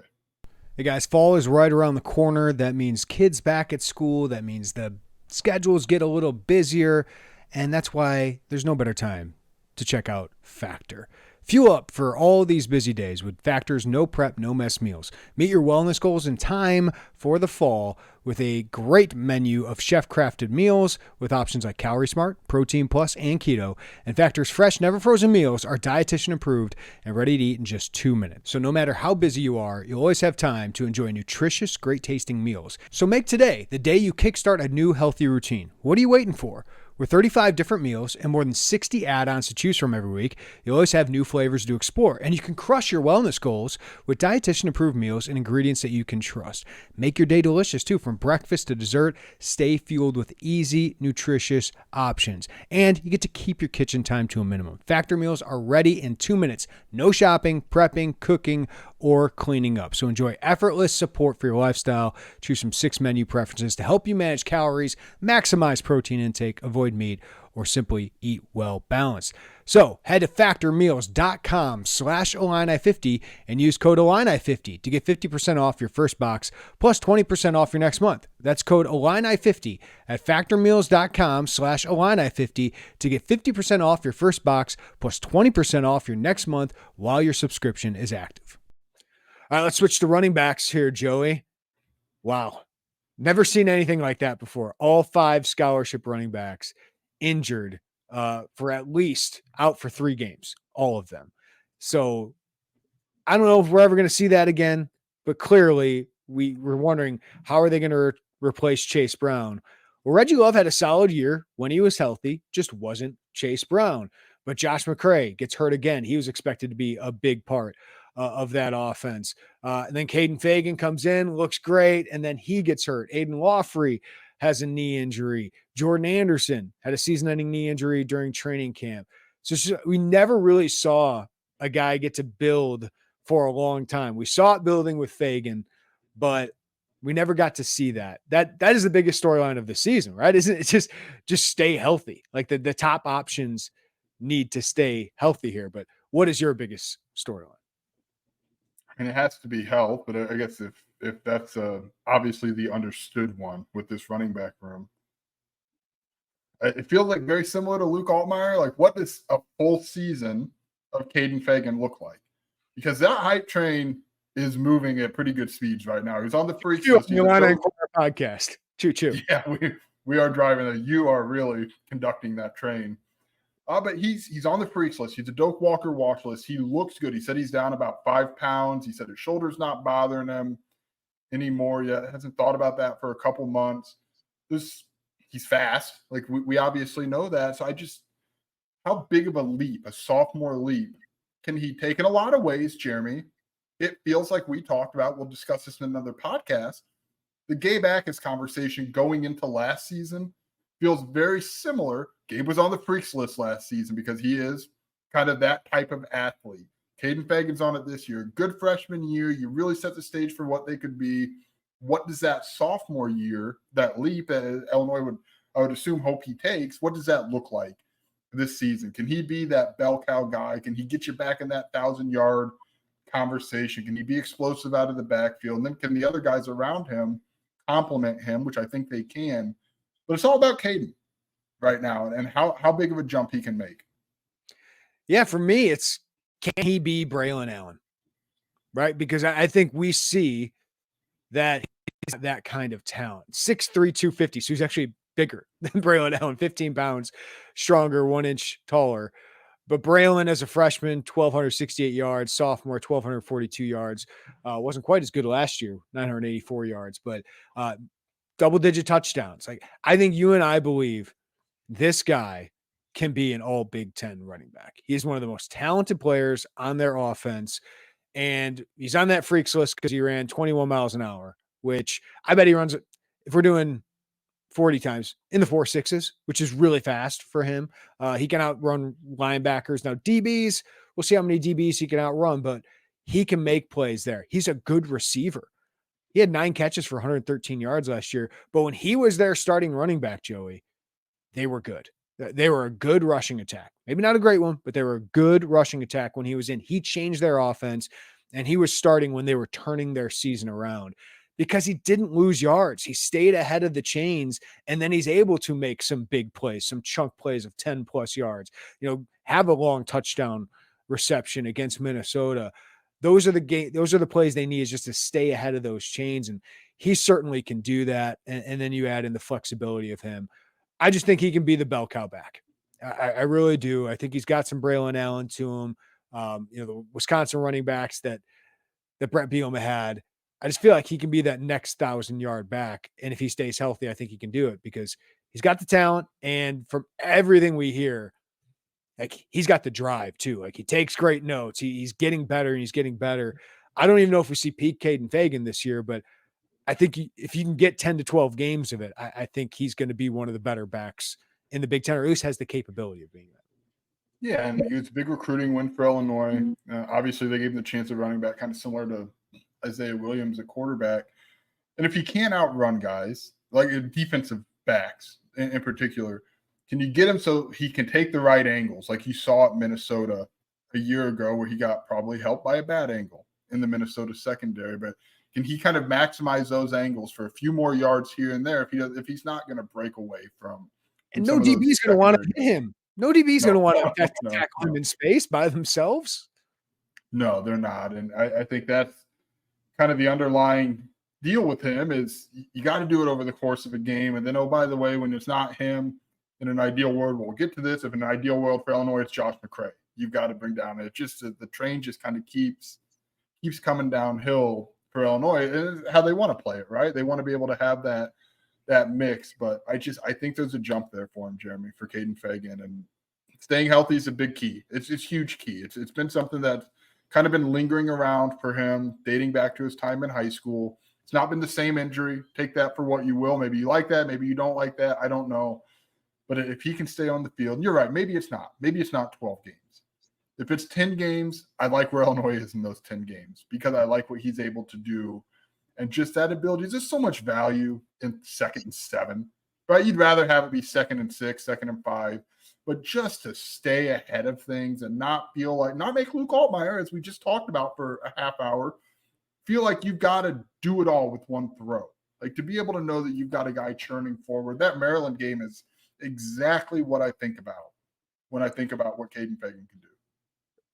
Hey guys, fall is right around the corner. That means kids back at school. That means the schedules get a little busier. And that's why there's no better time to check out Factor. Fuel up for all these busy days with Factor's no prep, no mess meals. Meet your wellness goals in time for the fall with a great menu of chef-crafted meals with options like Calorie Smart, Protein Plus, and Keto. And Factor's fresh, never frozen meals are dietitian approved and ready to eat in just 2 minutes. So no matter how busy you are, you'll always have time to enjoy nutritious, great tasting meals. So make today the day you kickstart a new healthy routine. What are you waiting for? With 35 different meals and more than 60 add-ons to choose from every week, you'll always have new flavors to explore, and you can crush your wellness goals with dietitian-approved meals and ingredients that you can trust. Make your day delicious, too, from breakfast to dessert. Stay fueled with easy, nutritious options, and you get to keep your kitchen time to a minimum. Factor meals are ready in 2 minutes. No shopping, prepping, cooking, or cleaning up. So enjoy effortless support for your lifestyle. Choose from 6 menu preferences to help you manage calories, maximize protein intake, avoid meat, or simply eat well balanced. So head to factormeals.com/Illini50 and use code Illini50 to get 50% off your first box plus 20% off your next month. That's code Illini50 at factormeals.com/Illini50 to get 50% off your first box plus 20% off your next month while your subscription is active. All right, let's switch to running backs here, Joey. Wow. Never seen anything like that before. All 5 scholarship running backs injured for at least out for 3 games, all of them. So I don't know if we're ever going to see that again, but clearly we're wondering how are they going to replace Chase Brown? Well, Reggie Love had a solid year when he was healthy, just wasn't Chase Brown. But Josh McCray gets hurt again. He was expected to be a big part of that offense. And then Kaden Feagin comes in, looks great, and then he gets hurt. Aidan Laughery has a knee injury. Jordan Anderson had a season-ending knee injury during training camp. So we never really saw a guy get to build for a long time. We saw it building with Feagin, but we never got to see that. That is the biggest storyline of the season, right? Isn't it just stay healthy? Like the top options need to stay healthy here. But what is your biggest storyline? And it has to be health, but I guess if that's obviously the understood one with this running back room, it feels like very similar to Luke Altmyer. Like, what does a full season of Kaden Feagin look like? Because that hype train is moving at pretty good speeds right now. He's on the freak list. Illini Inquirer podcast. Choo choo. Yeah, we are driving it. You are really conducting that train. But he's on the freaks list. He's a Doak Walker watch list. He looks good. He said he's down about 5 pounds. He said his shoulder's not bothering him anymore yet. Hasn't thought about that for a couple months. He's fast. Like we obviously know that. So how big of a leap, a sophomore leap, can he take? In a lot of ways, Jeremy, it feels like we talked about, we'll discuss this in another podcast, the Gabe Akins conversation going into last season feels very similar. Gabe was on the freaks list last season because he is kind of that type of athlete. Kaden Feagin's on it this year. Good freshman year. You really set the stage for what they could be. What does that sophomore year, that leap that Illinois I would assume, hope he takes, what does that look like this season? Can he be that bell cow guy? Can he get you back in that 1,000-yard conversation? Can he be explosive out of the backfield? And then can the other guys around him complement him, which I think they can? But it's all about Kaden right now and how big of a jump he can make. Yeah, for me, it's can he be Braylon Allen, right? Because I think we see that he's that kind of talent. 6'3", 250, so he's actually bigger than Braylon Allen, 15 pounds stronger, 1 inch taller. But Braylon as a freshman, 1,268 yards, sophomore, 1,242 yards. Wasn't quite as good last year, 984 yards, but double-digit touchdowns. Like, I think you and I believe this guy can be an all Big Ten running back. He's one of the most talented players on their offense, and he's on that freaks list because he ran 21 miles an hour, which I bet he runs, if we're doing 40 times, in the 4.6s, which is really fast for him. He can outrun linebackers. Now, DBs, we'll see how many DBs he can outrun, but he can make plays there. He's a good receiver. He had 9 catches for 113 yards last year, but when he was their starting running back, Joey, they were good. They were a good rushing attack. Maybe not a great one, but they were a good rushing attack when he was in. He changed their offense, and he was starting when they were turning their season around because he didn't lose yards. He stayed ahead of the chains, and then he's able to make some big plays, some chunk plays of 10 plus yards, have a long touchdown reception against Minnesota. Those are the plays they need, is just to stay ahead of those chains. And he certainly can do that. And then you add in the flexibility of him. I just think he can be the bell cow back. I really do. I think he's got some Braylon Allen to him. The Wisconsin running backs that Brett Bielema had. I just feel like he can be that next 1,000-yard back. And if he stays healthy, I think he can do it because he's got the talent. And from everything we hear, like, he's got the drive too. Like, he takes great notes. He's getting better and he's getting better. I don't even know if we see peak Kaden Feagin this year, but I think if you can get 10 to 12 games of it, I think he's going to be one of the better backs in the Big Ten, or at least has the capability of being that. Yeah, and it's a big recruiting win for Illinois. Obviously, they gave him the chance of running back, kind of similar to Isaiah Williams at quarterback. And if he can't outrun guys, like defensive backs in particular, can you get him so he can take the right angles, like you saw at Minnesota a year ago, where he got probably helped by a bad angle in the Minnesota secondary? But can he kind of maximize those angles for a few more yards here and there if he's not going to break away from? And no DB is going to want to hit him. No DB is going to want to tackle him in space by themselves. No, they're not. And I think that's kind of the underlying deal with him, is you got to do it over the course of a game. And then, oh, by the way, when it's not him, in an ideal world, we'll get to this. If in an ideal world for Illinois, it's Josh McCray. You've got to bring down. It just, the train just kind of keeps coming downhill for Illinois. And how they want to play it, right? They want to be able to have that mix. But I think there's a jump there for him, Jeremy, for Kaden Feagin. And staying healthy is a big key. It's huge key. It's been something that's kind of been lingering around for him, dating back to his time in high school. It's not been the same injury. Take that for what you will. Maybe you like that. Maybe you don't like that. I don't know. But if he can stay on the field, and you're right, maybe it's not. Maybe it's not 12 games. If it's 10 games, I like where Illinois is in those 10 games because I like what he's able to do. And just that ability, there's so much value in 2nd and 7, right? You'd rather have it be 2nd and 6, 2nd and 5. But just to stay ahead of things and not make Luke Altmyer, as we just talked about for a half hour, feel like you've got to do it all with one throw. Like, to be able to know that you've got a guy churning forward. That Maryland game is exactly what I think about when I think about what Kaden Feagin can do.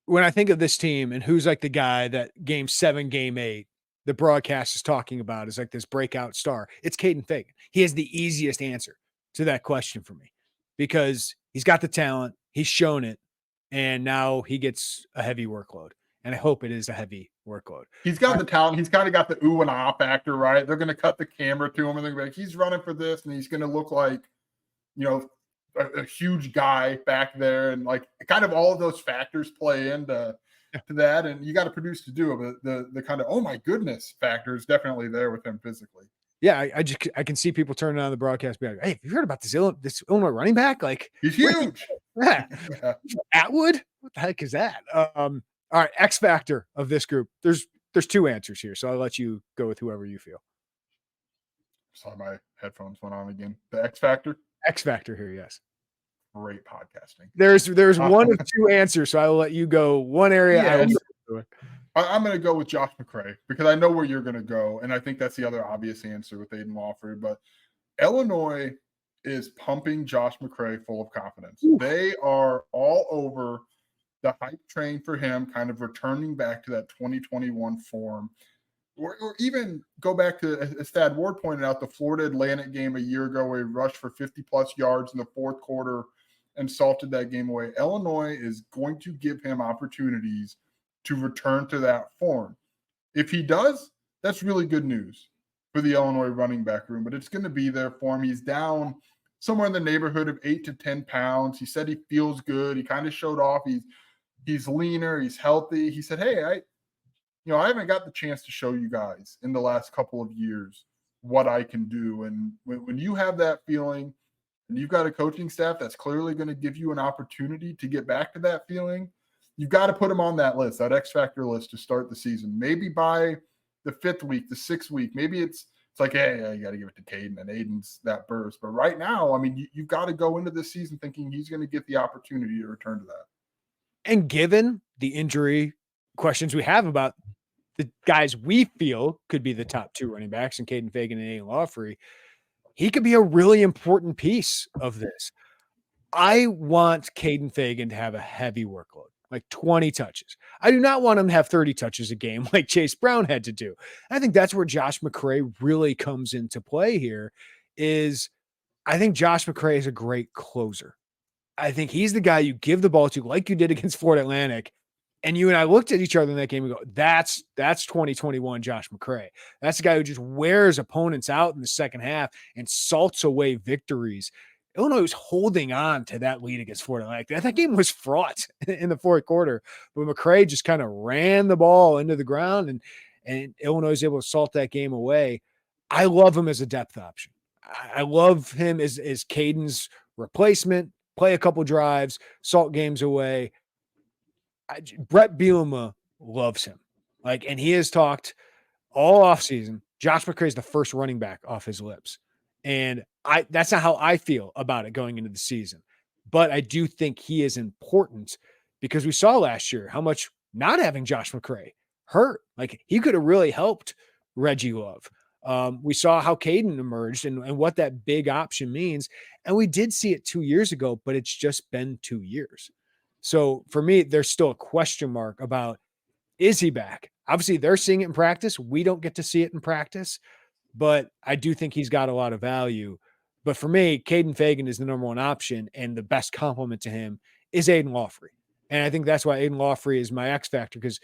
When I think of this team and who's like the guy that game 7, game 8, the broadcast is talking about is like this breakout star, it's Kaden Feagin. He has the easiest answer to that question for me because he's got the talent, he's shown it, and now he gets a heavy workload. And I hope it is a heavy workload. He's got the talent. He's kind of got the ooh and ah factor, right? They're going to cut the camera to him and they're going to be like, he's running for this, and he's going to look like, a huge guy back there. And like kind of all of those factors play into that. And you got to produce to do it. But the kind of, oh my goodness factor is definitely there with him physically. Yeah, I can see people turning on the broadcast, be like, "Hey, have you heard about this Illinois running back? Like, he's huge." Yeah. Atwood, what the heck is that? All right, X factor of this group. There's 2 answers here, so I'll let you go with whoever you feel. Sorry, my headphones went on again. The X factor. X factor here, yes. Great podcasting. There's one of 2 answers, so I will let you go one area. Yes. I'm going to go with Josh McCray because I know where you're going to go, and I think that's the other obvious answer with Aidan Laughery. But Illinois is pumping Josh McCray full of confidence. Ooh. They are all over the hype train for him, kind of returning back to that 2021 form. Or even go back to, as Thad Ward pointed out, the Florida Atlantic game a year ago where he rushed for 50-plus yards in the 4th quarter and salted that game away. Illinois is going to give him opportunities to return to that form. If he does, that's really good news for the Illinois running back room, but it's going to be there for him. He's down somewhere in the neighborhood of 8 to 10 pounds. He said he feels good. He kind of showed off. He's leaner. He's healthy. He said, hey, I haven't got the chance to show you guys in the last couple of years what I can do. And when you have that feeling and you've got a coaching staff that's clearly going to give you an opportunity to get back to that feeling, you've got to put him on that list, that X factor list to start the season. Maybe by the 5th week, the 6th week, maybe it's like, hey, you got to give it to Kaden, and Aidan's that burst. But right now, I mean, you've got to go into this season thinking he's going to get the opportunity to return to that. And given the injury questions we have about the guys we feel could be the top 2 running backs in Kaden Feagin and Aidan Laughery, he could be a really important piece of this. I want Kaden Feagin to have a heavy workload, like 20 touches. I do not want him to have 30 touches a game like Chase Brown had to do. I think that's where Josh McCray really comes into play here. Is I think Josh McCray is a great closer. I think he's the guy you give the ball to, like you did against Florida Atlantic. And you and I looked at each other in that game and go, that's 2021 Josh McCray. That's the guy who just wears opponents out in the second half and salts away victories. Illinois was holding on to that lead against Florida Atlantic. That game was fraught in the fourth quarter, but McCray just kind of ran the ball into the ground, and Illinois was able to salt that game away. I love him as a depth option. I love him as Kaden's replacement. Play a couple drives, salt games away. Brett Bielema loves him. And he has talked all offseason. Josh McCray is the first running back off his lips. And that's not how I feel about it going into the season. But I do think he is important because we saw last year how much not having Josh McCray hurt. He could have really helped Reggie Love. We saw how Kaden emerged and what that big option means. And we did see it 2 years ago, but it's just been 2 years. So for me, there's still a question mark about, is he back? Obviously, they're seeing it in practice. We don't get to see it in practice, but I do think he's got a lot of value. But for me, Kaden Feagin is the number one option, and the best complement to him is Aidan Laughery. And I think that's why Aidan Laughery is my X factor, because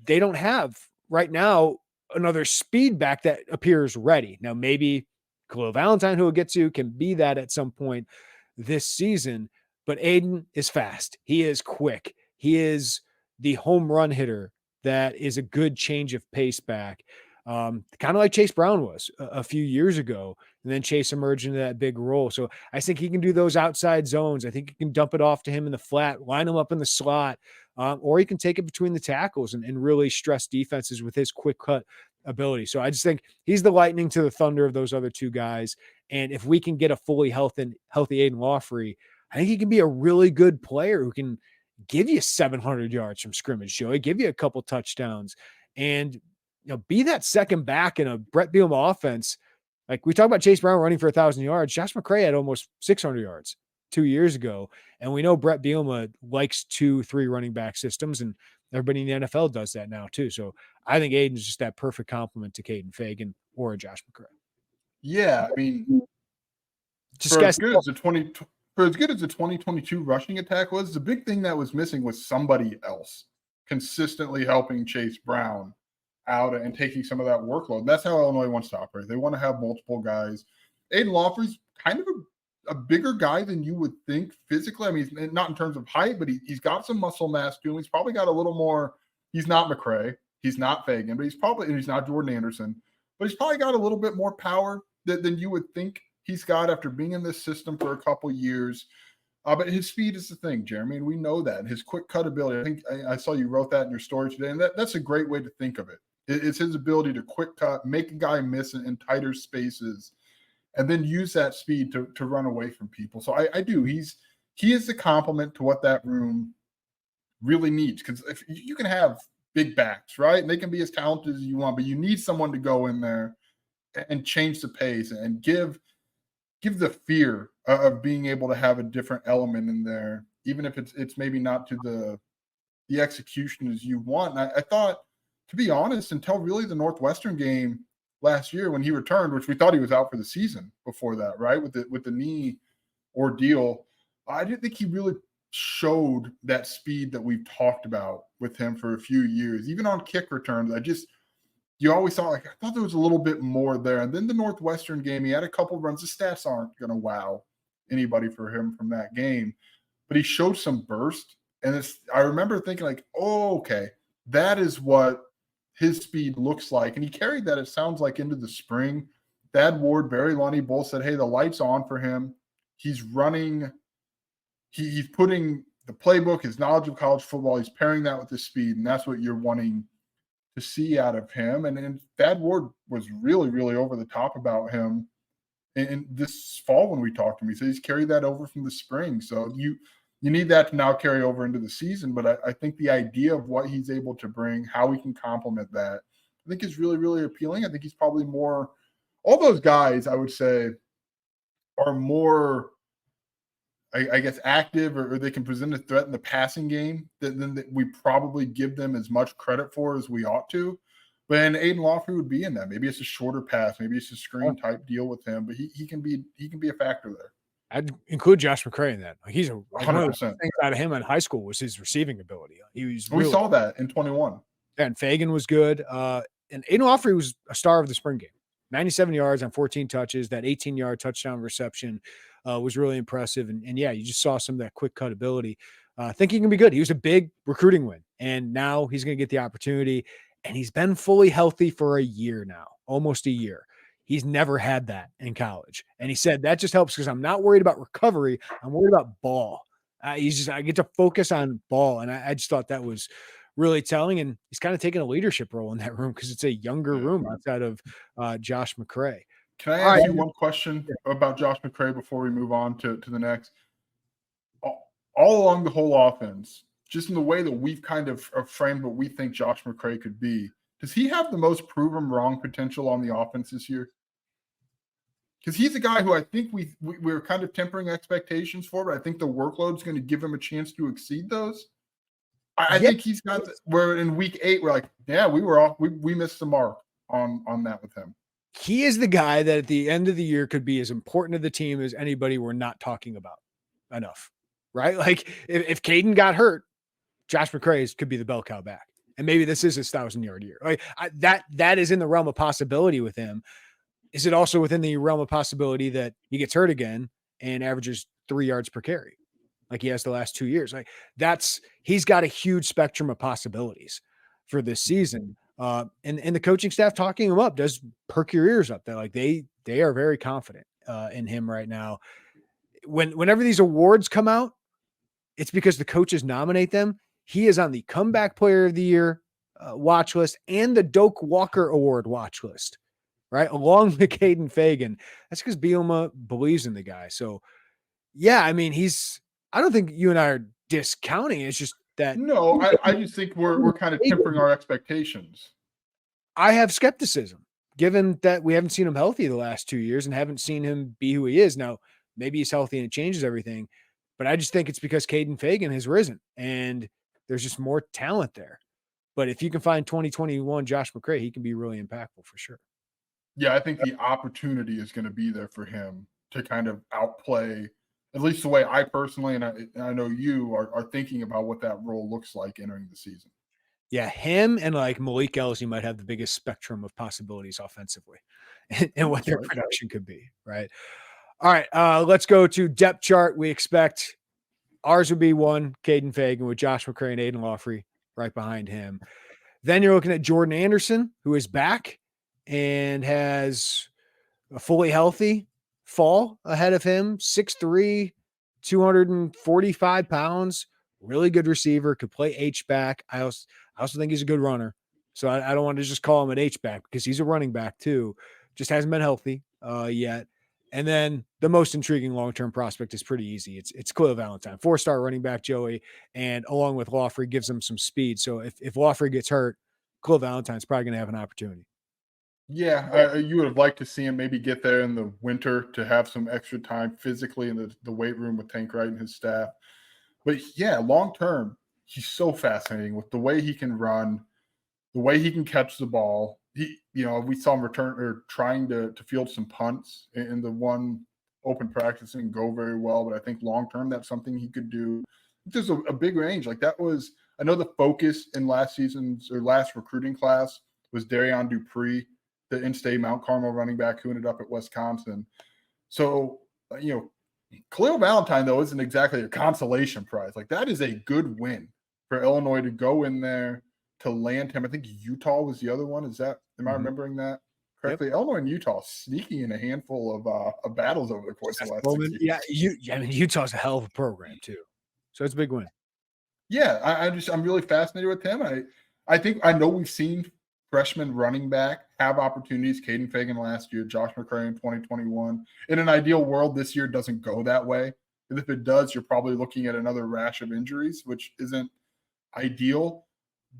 they don't have right now another speed back that appears ready. Now, maybe Khalil Valentine, who we'll get to, can be that at some point this season, but Aidan is fast. He is quick. He is the home run hitter that is a good change of pace back. Kind of like Chase Brown was a few years ago, and then Chase emerged into that big role. So I think he can do those outside zones. I think you can dump it off to him in the flat, line him up in the slot, or he can take it between the tackles and really stress defenses with his quick cut ability. So I just think he's the lightning to the thunder of those other two guys. And if we can get a fully healthy Aidan Laughery, I think he can be a really good player who can give you 700 yards from scrimmage, Joey, give you a couple touchdowns, and be that second back in a Brett Bielema offense. Like we talk about Chase Brown running for 1,000 yards. Josh McCray had almost 600 yards 2 years ago. And we know Brett Bielema likes 2-3 running back systems, and everybody in the NFL does that now too. So I think Aidan is just that perfect complement to Kaden Feagin or Josh McCray. Yeah. I mean, for as good as the 2022 rushing attack was, the big thing that was missing was somebody else consistently helping Chase Brown out and taking some of that workload. That's how Illinois wants to operate. They want to have multiple guys. Aidan Laughery's kind of a bigger guy than you would think physically. I mean, not in terms of height, but he's got some muscle mass to him. He's probably got a little more. He's not McCray. He's not Feagin, but he's not Jordan Anderson, but he's probably got a little bit more power than you would think he's got after being in this system for a couple years. But his speed is the thing, Jeremy, and we know that. His quick cut ability, I think I saw you wrote that in your story today, and that's a great way to think of it. It's his ability to quick cut, make a guy miss in tighter spaces, and then use that speed to run away from people. So I do. He is the complement to what that room really needs, because if you can have big backs, right, and they can be as talented as you want, but you need someone to go in there and change the pace and give the fear of being able to have a different element in there, even if it's maybe not to the execution as you want. And I thought, to be honest, until really the Northwestern game last year when he returned, which we thought he was out for the season before that, right, with the knee ordeal, I didn't think he really showed that speed that we've talked about with him for a few years. Even on kick returns, you always thought, I thought there was a little bit more there. And then the Northwestern game, he had a couple runs. The stats aren't going to wow anybody for him from that game, but he showed some burst. And I remember thinking oh, okay, that is what his speed looks like. And he carried that, it sounds like, into the spring. Thad Ward, Barry Lunny both said, hey, the light's on for him. He's running. He's putting the playbook, his knowledge of college football, he's pairing that with his speed, and that's what you're wanting to see out of him. And Thad Ward was really, really over the top about him in this fall when we talked to him. He said he's carried that over from the spring. So you need that to now carry over into the season. But I think the idea of what he's able to bring, how we can complement that, think is really, really appealing. I think he's probably more – all those guys, I would say, are more – I guess active, or they can present a threat in the passing game than we probably give them as much credit for as we ought to. But then Aidan Laughery would be in that. Maybe it's a shorter pass, maybe it's a screen type deal with him, but he can be a factor there. I'd include Josh McCray in that. Like he's one of the 100%. things out of him in high school was his receiving ability. He was We saw that in 21. And Feagin was good. And Aidan Laughery was a star of the spring game. 97 yards on 14 touches. That 18-yard touchdown reception was really impressive. And yeah, you just saw some of that quick cut ability. I think he can be good. He was a big recruiting win, and now he's going to get the opportunity. And he's been fully healthy for a year now, almost a year. He's never had that in college. And he said, that just helps because I'm not worried about recovery. I'm worried about ball. I get to focus on ball. And I just thought that was really telling. And he's kind of taking a leadership role in that room because it's a younger room outside of Josh McCray. Can I ask you one question about Josh McCray before we move on to the next? All along the whole offense, just in the way that we've kind of framed what we think Josh McCray could be, does he have the most proven wrong potential on the offense this year? Because he's a guy who I think we're kind of tempering expectations for, but I think the workload is going to give him a chance to exceed those. I think he's got where in week 8 we're like, yeah, we were off. We missed the mark on that with him. He is the guy that at the end of the year could be as important to the team as anybody we're not talking about enough, right? Like if Kaden got hurt, Josh McCray could be the bell cow back. And maybe this is his 1,000-yard year. Like that is in the realm of possibility with him. Is it also within the realm of possibility that he gets hurt again and averages 3 yards per carry like he has the last 2 years? Like he's got a huge spectrum of possibilities for this season. And the coaching staff talking him up does perk your ears up. They're like, they are very confident in him right now. Whenever these awards come out, it's because the coaches nominate them. He is on the Comeback Player of the Year watch list and the Doak Walker Award watch list, right? Along with Kaden Feagin. That's because Bielema believes in the guy. So, yeah, I mean, I don't think you and I are discounting. It's just that. No, I just think we're kind of tempering our expectations. I have skepticism, given that we haven't seen him healthy the last 2 years and haven't seen him be who he is. Now, maybe he's healthy and it changes everything, but I just think it's because Kaden Feagin has risen and there's just more talent there. But if you can find 2021 Josh McCray, he can be really impactful for sure. Yeah, I think the opportunity is going to be there for him to kind of outplay, at least the way I personally, and I know you are thinking about what that role looks like entering the season. Yeah, him and like Malik Ellis, you might have the biggest spectrum of possibilities offensively and what their production could be, right? All right, let's go to depth chart. We expect ours would be 1, Kaden Feagin, with Josh McCray and Aidan Laughery right behind him. Then you're looking at Jordan Anderson, who is back and has a fully healthy fall ahead of him, 6'3", 245 pounds, really good receiver, could play H-back. I also think he's a good runner. So I don't want to just call him an H-back because he's a running back too. Just hasn't been healthy yet. And then the most intriguing long-term prospect is pretty easy. It's Khalil Valentine, 4-star running back, Joey, and along with Laughery gives him some speed. So if Laughery gets hurt, Khalil Valentine's probably going to have an opportunity. Yeah, you would have liked to see him maybe get there in the winter to have some extra time physically in the weight room with Tank Wright and his staff. But yeah, long-term, he's so fascinating with the way he can run, the way he can catch the ball. We saw him return or trying to field some punts in the one open practice and go very well. But I think long term, that's something he could do. There's a big range. Like that was, I know the focus in last season's or last recruiting class was Darion Dupree, the in-state Mount Carmel running back who ended up at Wisconsin. So, Khalil Valentine, though, isn't exactly a consolation prize. Like that is a good win for Illinois to go in there to land him. I think Utah was the other one. Am I remembering that correctly? Yep. Illinois and Utah sneaking in a handful of battles over the course of the last 6 years. Yeah, Utah's a hell of a program too. So it's a big win. Yeah, I'm really fascinated with him. I know we've seen freshman running back have opportunities. Kaden Feagin last year, Josh McCray in 2021. In an ideal world, this year doesn't go that way. And if it does, you're probably looking at another rash of injuries, which isn't ideal.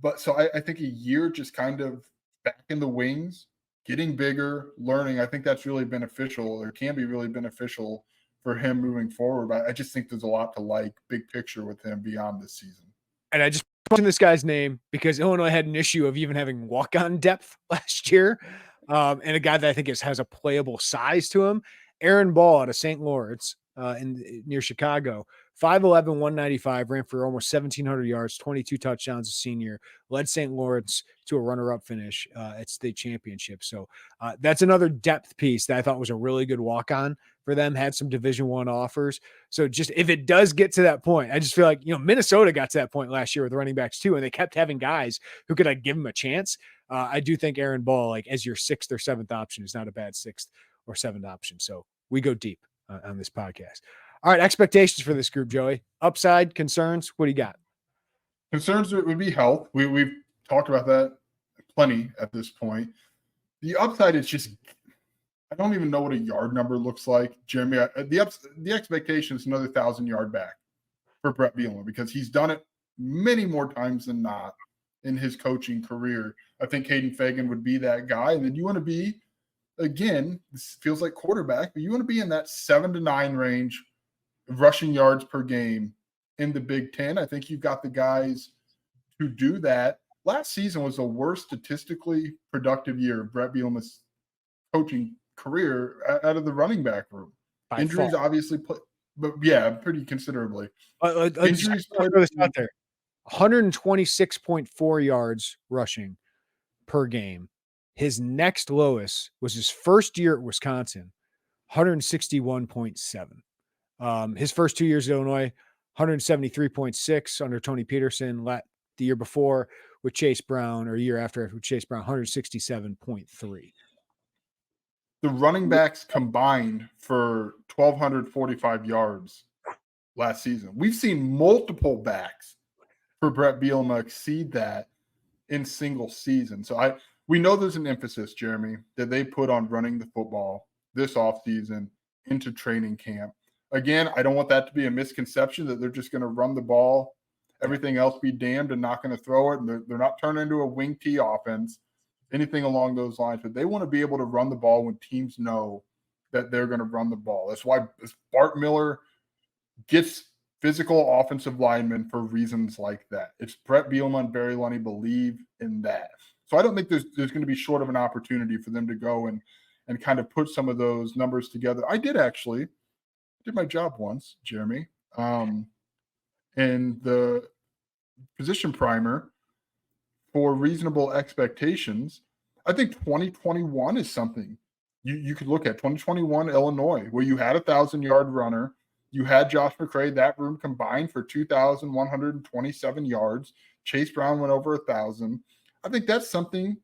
But so I think a year just kind of back in the wings, getting bigger, learning. I think that's really beneficial, or can be really beneficial for him moving forward. But I just think there's a lot to like big picture with him beyond this season. And I just mentioned this guy's name because Illinois had an issue of even having walk-on depth last year. And a guy that I think has a playable size to him. Aaron Ball out of St. Lawrence near Chicago. 5'11", 195, ran for almost 1,700 yards, 22 touchdowns a senior, led St. Lawrence to a runner-up finish at state championship. So that's another depth piece that I thought was a really good walk-on for them, had some Division I offers. So just if it does get to that point, I just feel like, Minnesota got to that point last year with running backs too, and they kept having guys who could give them a chance. I do think Aaron Ball, as your 6th or 7th option, is not a bad 6th or 7th option. So we go deep on this podcast. All right, expectations for this group, Joey. Upside, concerns, what do you got? Concerns would be health. We've talked about that plenty at this point. The upside is just, I don't even know what a yard number looks like, Jeremy. The expectation is another 1,000-yard back for Brett Bielema because he's done it many more times than not in his coaching career. I think Kaden Feagin would be that guy. And then you want to be, again, this feels like quarterback, but you want to be in that 7 to 9 range rushing yards per game in the Big Ten. I think you've got the guys to do that. Last season was the worst statistically productive year of Brett Bielema's coaching career out of the running back room. By Injuries far. obviously but yeah, pretty considerably. Injuries throw this out there. 126.4 yards rushing per game. His next lowest was his first year at Wisconsin, 161.7. His first 2 years at Illinois, 173.6 under Tony Peterson. The year before with Chase Brown, or a year after with Chase Brown, 167.3. The running backs combined for 1,245 yards last season. We've seen multiple backs for Brett Bielema exceed that in single season. So we know there's an emphasis, Jeremy, that they put on running the football this offseason into training camp. Again, I don't want that to be a misconception that they're just going to run the ball, everything else be damned, and not going to throw it. And they're not turning into a wing T offense, anything along those lines. But they want to be able to run the ball when teams know that they're going to run the ball. That's why Bart Miller gets physical offensive linemen for reasons like that. It's Brett Bielema and Barry Lunny believe in that. So I don't think there's going to be short of an opportunity for them to go and kind of put some of those numbers together. I did my job once, Jeremy, in the position primer for reasonable expectations. I think 2021 is something you could look at. 2021 Illinois, where you had 1,000-yard runner. You had Josh McCray, that room combined for 2,127 yards. Chase Brown went over 1,000. I think that's something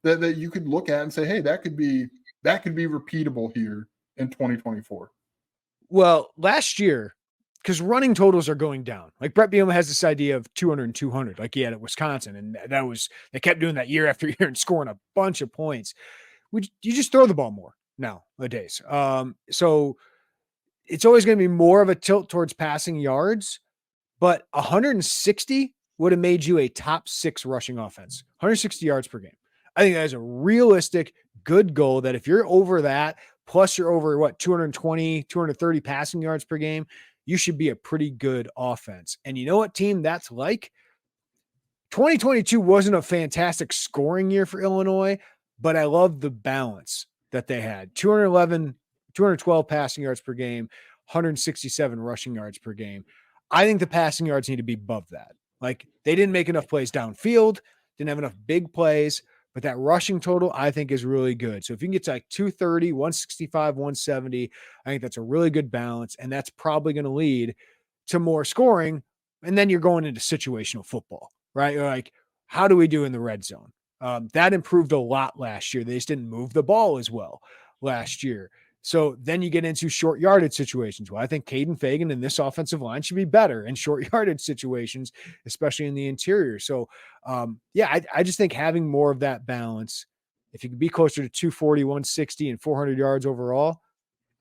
that you could look at and say, hey, that could be repeatable here in 2024. Well, last year, because running totals are going down. Like Brett Bielema has this idea of 200 and 200, like he had at Wisconsin, and they kept doing that year after year and scoring a bunch of points. You just throw the ball more nowadays. So it's always going to be more of a tilt towards passing yards, but 160 would have made you a top 6 rushing offense, 160 yards per game. I think that is a realistic, good goal that if you're over that, plus you're over 220, 230 passing yards per game, you should be a pretty good offense. And you know what team that's like? 2022 wasn't a fantastic scoring year for Illinois, but I love the balance that they had. 212 passing yards per game, 167 rushing yards per game. I think the passing yards need to be above that. Like they didn't make enough plays downfield, didn't have enough big plays, but that rushing total I think is really good. So if you can get to 230, 165, 170, I think that's a really good balance. And that's probably going to lead to more scoring. And then you're going into situational football, right? You're like, how do we do in the red zone? That improved a lot last year. They just didn't move the ball as well last year. So then you get into short yardage situations. Well, I think Kaden Feagin and this offensive line should be better in short yardage situations, especially in the interior. So, I just think having more of that balance, if you could be closer to 240, 160, and 400 yards overall,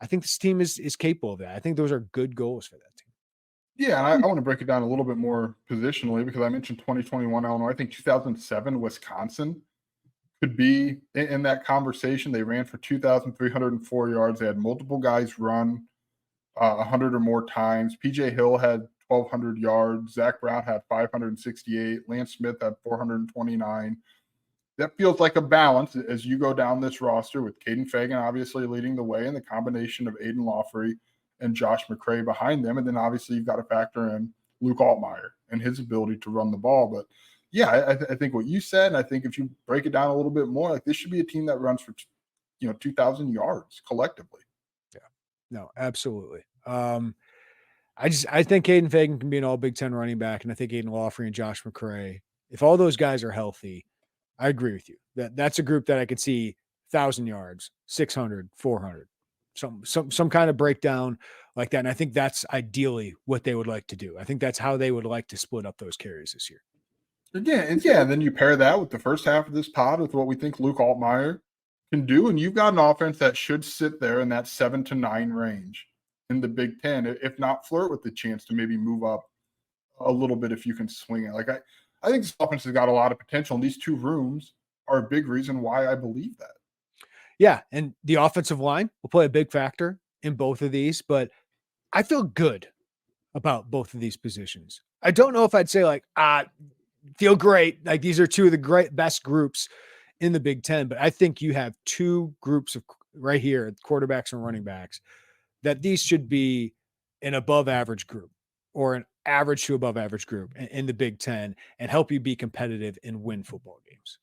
I think this team is capable of that. I think those are good goals for that team. Yeah, and I want to break it down a little bit more positionally because I mentioned 2021 Illinois. I think 2007 Wisconsin could be in that conversation. They ran for 2,304 yards. They had multiple guys run 100 or more times. PJ Hill had 1,200 yards. Zach Brown had 568. Lance Smith had 429. That feels like a balance as you go down this roster with Kaden Feagin obviously leading the way, and the combination of Aidan, Laughery and Josh McCray behind them. And then obviously you've got to factor in Luke Altmyer and his ability to run the ball. But yeah, I think what you said, and I think if you break it down a little bit more, like this should be a team that runs for 2,000 yards collectively. Yeah, no, absolutely. I think Kaden Feagin can be an all Big Ten running back, and I think Aidan Laughery and Josh McCray, if all those guys are healthy, I agree with you. That's a group that I could see 1,000 yards, 600, 400, some kind of breakdown like that. And I think that's ideally what they would like to do. I think that's how they would like to split up those carries this year. And then you pair that with the first half of this pod with what we think Luke Altmyer can do, and you've got an offense that should sit there in that 7 to 9 range in the Big Ten, if not flirt with the chance to maybe move up a little bit if you can swing it. Like I think this offense has got a lot of potential, and these two rooms are a big reason why I believe that. Yeah, and the offensive line will play a big factor in both of these, but I feel good about both of these positions. I don't know if I'd say feel great. Like these are two of the best groups in the Big Ten, but I think you have two groups of right here, quarterbacks and running backs, that these should be an above average group or an average to above average group in the Big Ten and help you be competitive and win football games.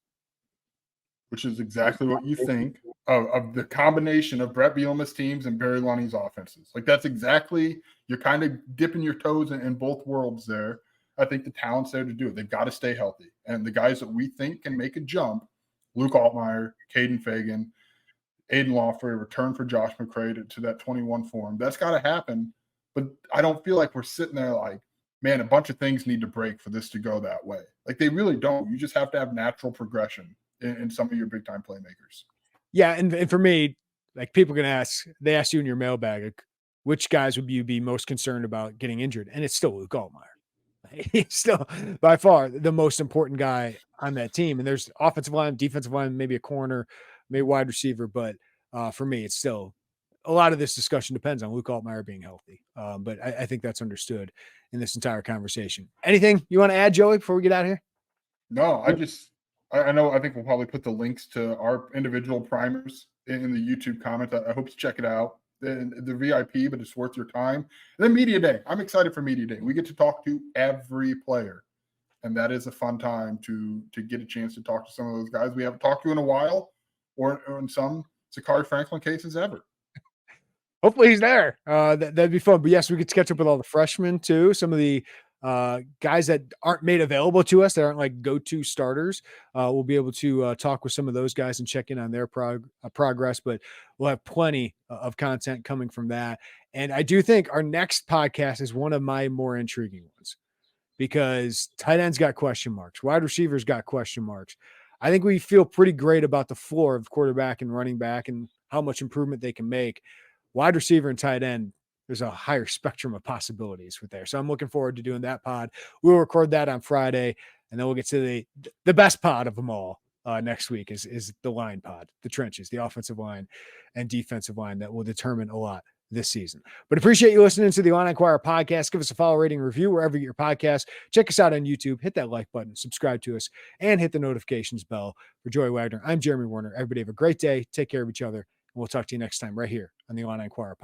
Which is exactly what you think of the combination of Brett Bielema's teams and Barry Lunny's offenses. Like that's exactly, you're kind of dipping your toes in both worlds there. I think the talent's there to do it. They've got to stay healthy. And the guys that we think can make a jump, Luke Altmyer, Kaden Feagin, Aidan Laughery, return for Josh McCray to that 21 form. That's got to happen. But I don't feel like we're sitting there like, man, a bunch of things need to break for this to go that way. Like they really don't. You just have to have natural progression in some of your big time playmakers. Yeah. And for me, like people can they ask you in your mailbag, like, which guys would you be most concerned about getting injured? And it's still Luke Altmyer. He's still by far the most important guy on that team. And there's offensive line, defensive line, maybe a corner, maybe wide receiver. But for me, it's still a lot of this discussion depends on Luke Altmyer being healthy. But I think that's understood in this entire conversation. Anything you want to add, Joey, before we get out of here? No, I think we'll probably put the links to our individual primers in the YouTube comment. I hope you check it out. The VIP, but it's worth your time. And then Media Day. I'm excited for Media Day. We get to talk to every player, and that is a fun time to get a chance to talk to some of those guys we haven't talked to in a while, or in some Sakari Franklin cases ever. Hopefully he's there. That'd be fun. But yes, we get to catch up with all the freshmen too. Some of the guys that aren't made available to us, that aren't like go-to starters. We'll be able to talk with some of those guys and check in on their progress, but we'll have plenty of content coming from that. And I do think our next podcast is one of my more intriguing ones because tight ends got question marks. Wide receivers got question marks. I think we feel pretty great about the floor of quarterback and running back and how much improvement they can make. Wide receiver and tight end, there's a higher spectrum of possibilities with there. So I'm looking forward to doing that pod. We'll record that on Friday, and then we'll get to the best pod of them all next week is the line pod, the trenches, the offensive line and defensive line that will determine a lot this season. But appreciate you listening to the Illini Inquirer podcast. Give us a follow, rating, review wherever you get your podcast. Check us out on YouTube. Hit that like button, subscribe to us, and hit the notifications bell. For Joey Wagner, I'm Jeremy Werner. Everybody have a great day. Take care of each other. And we'll talk to you next time right here on the Illini Inquirer podcast.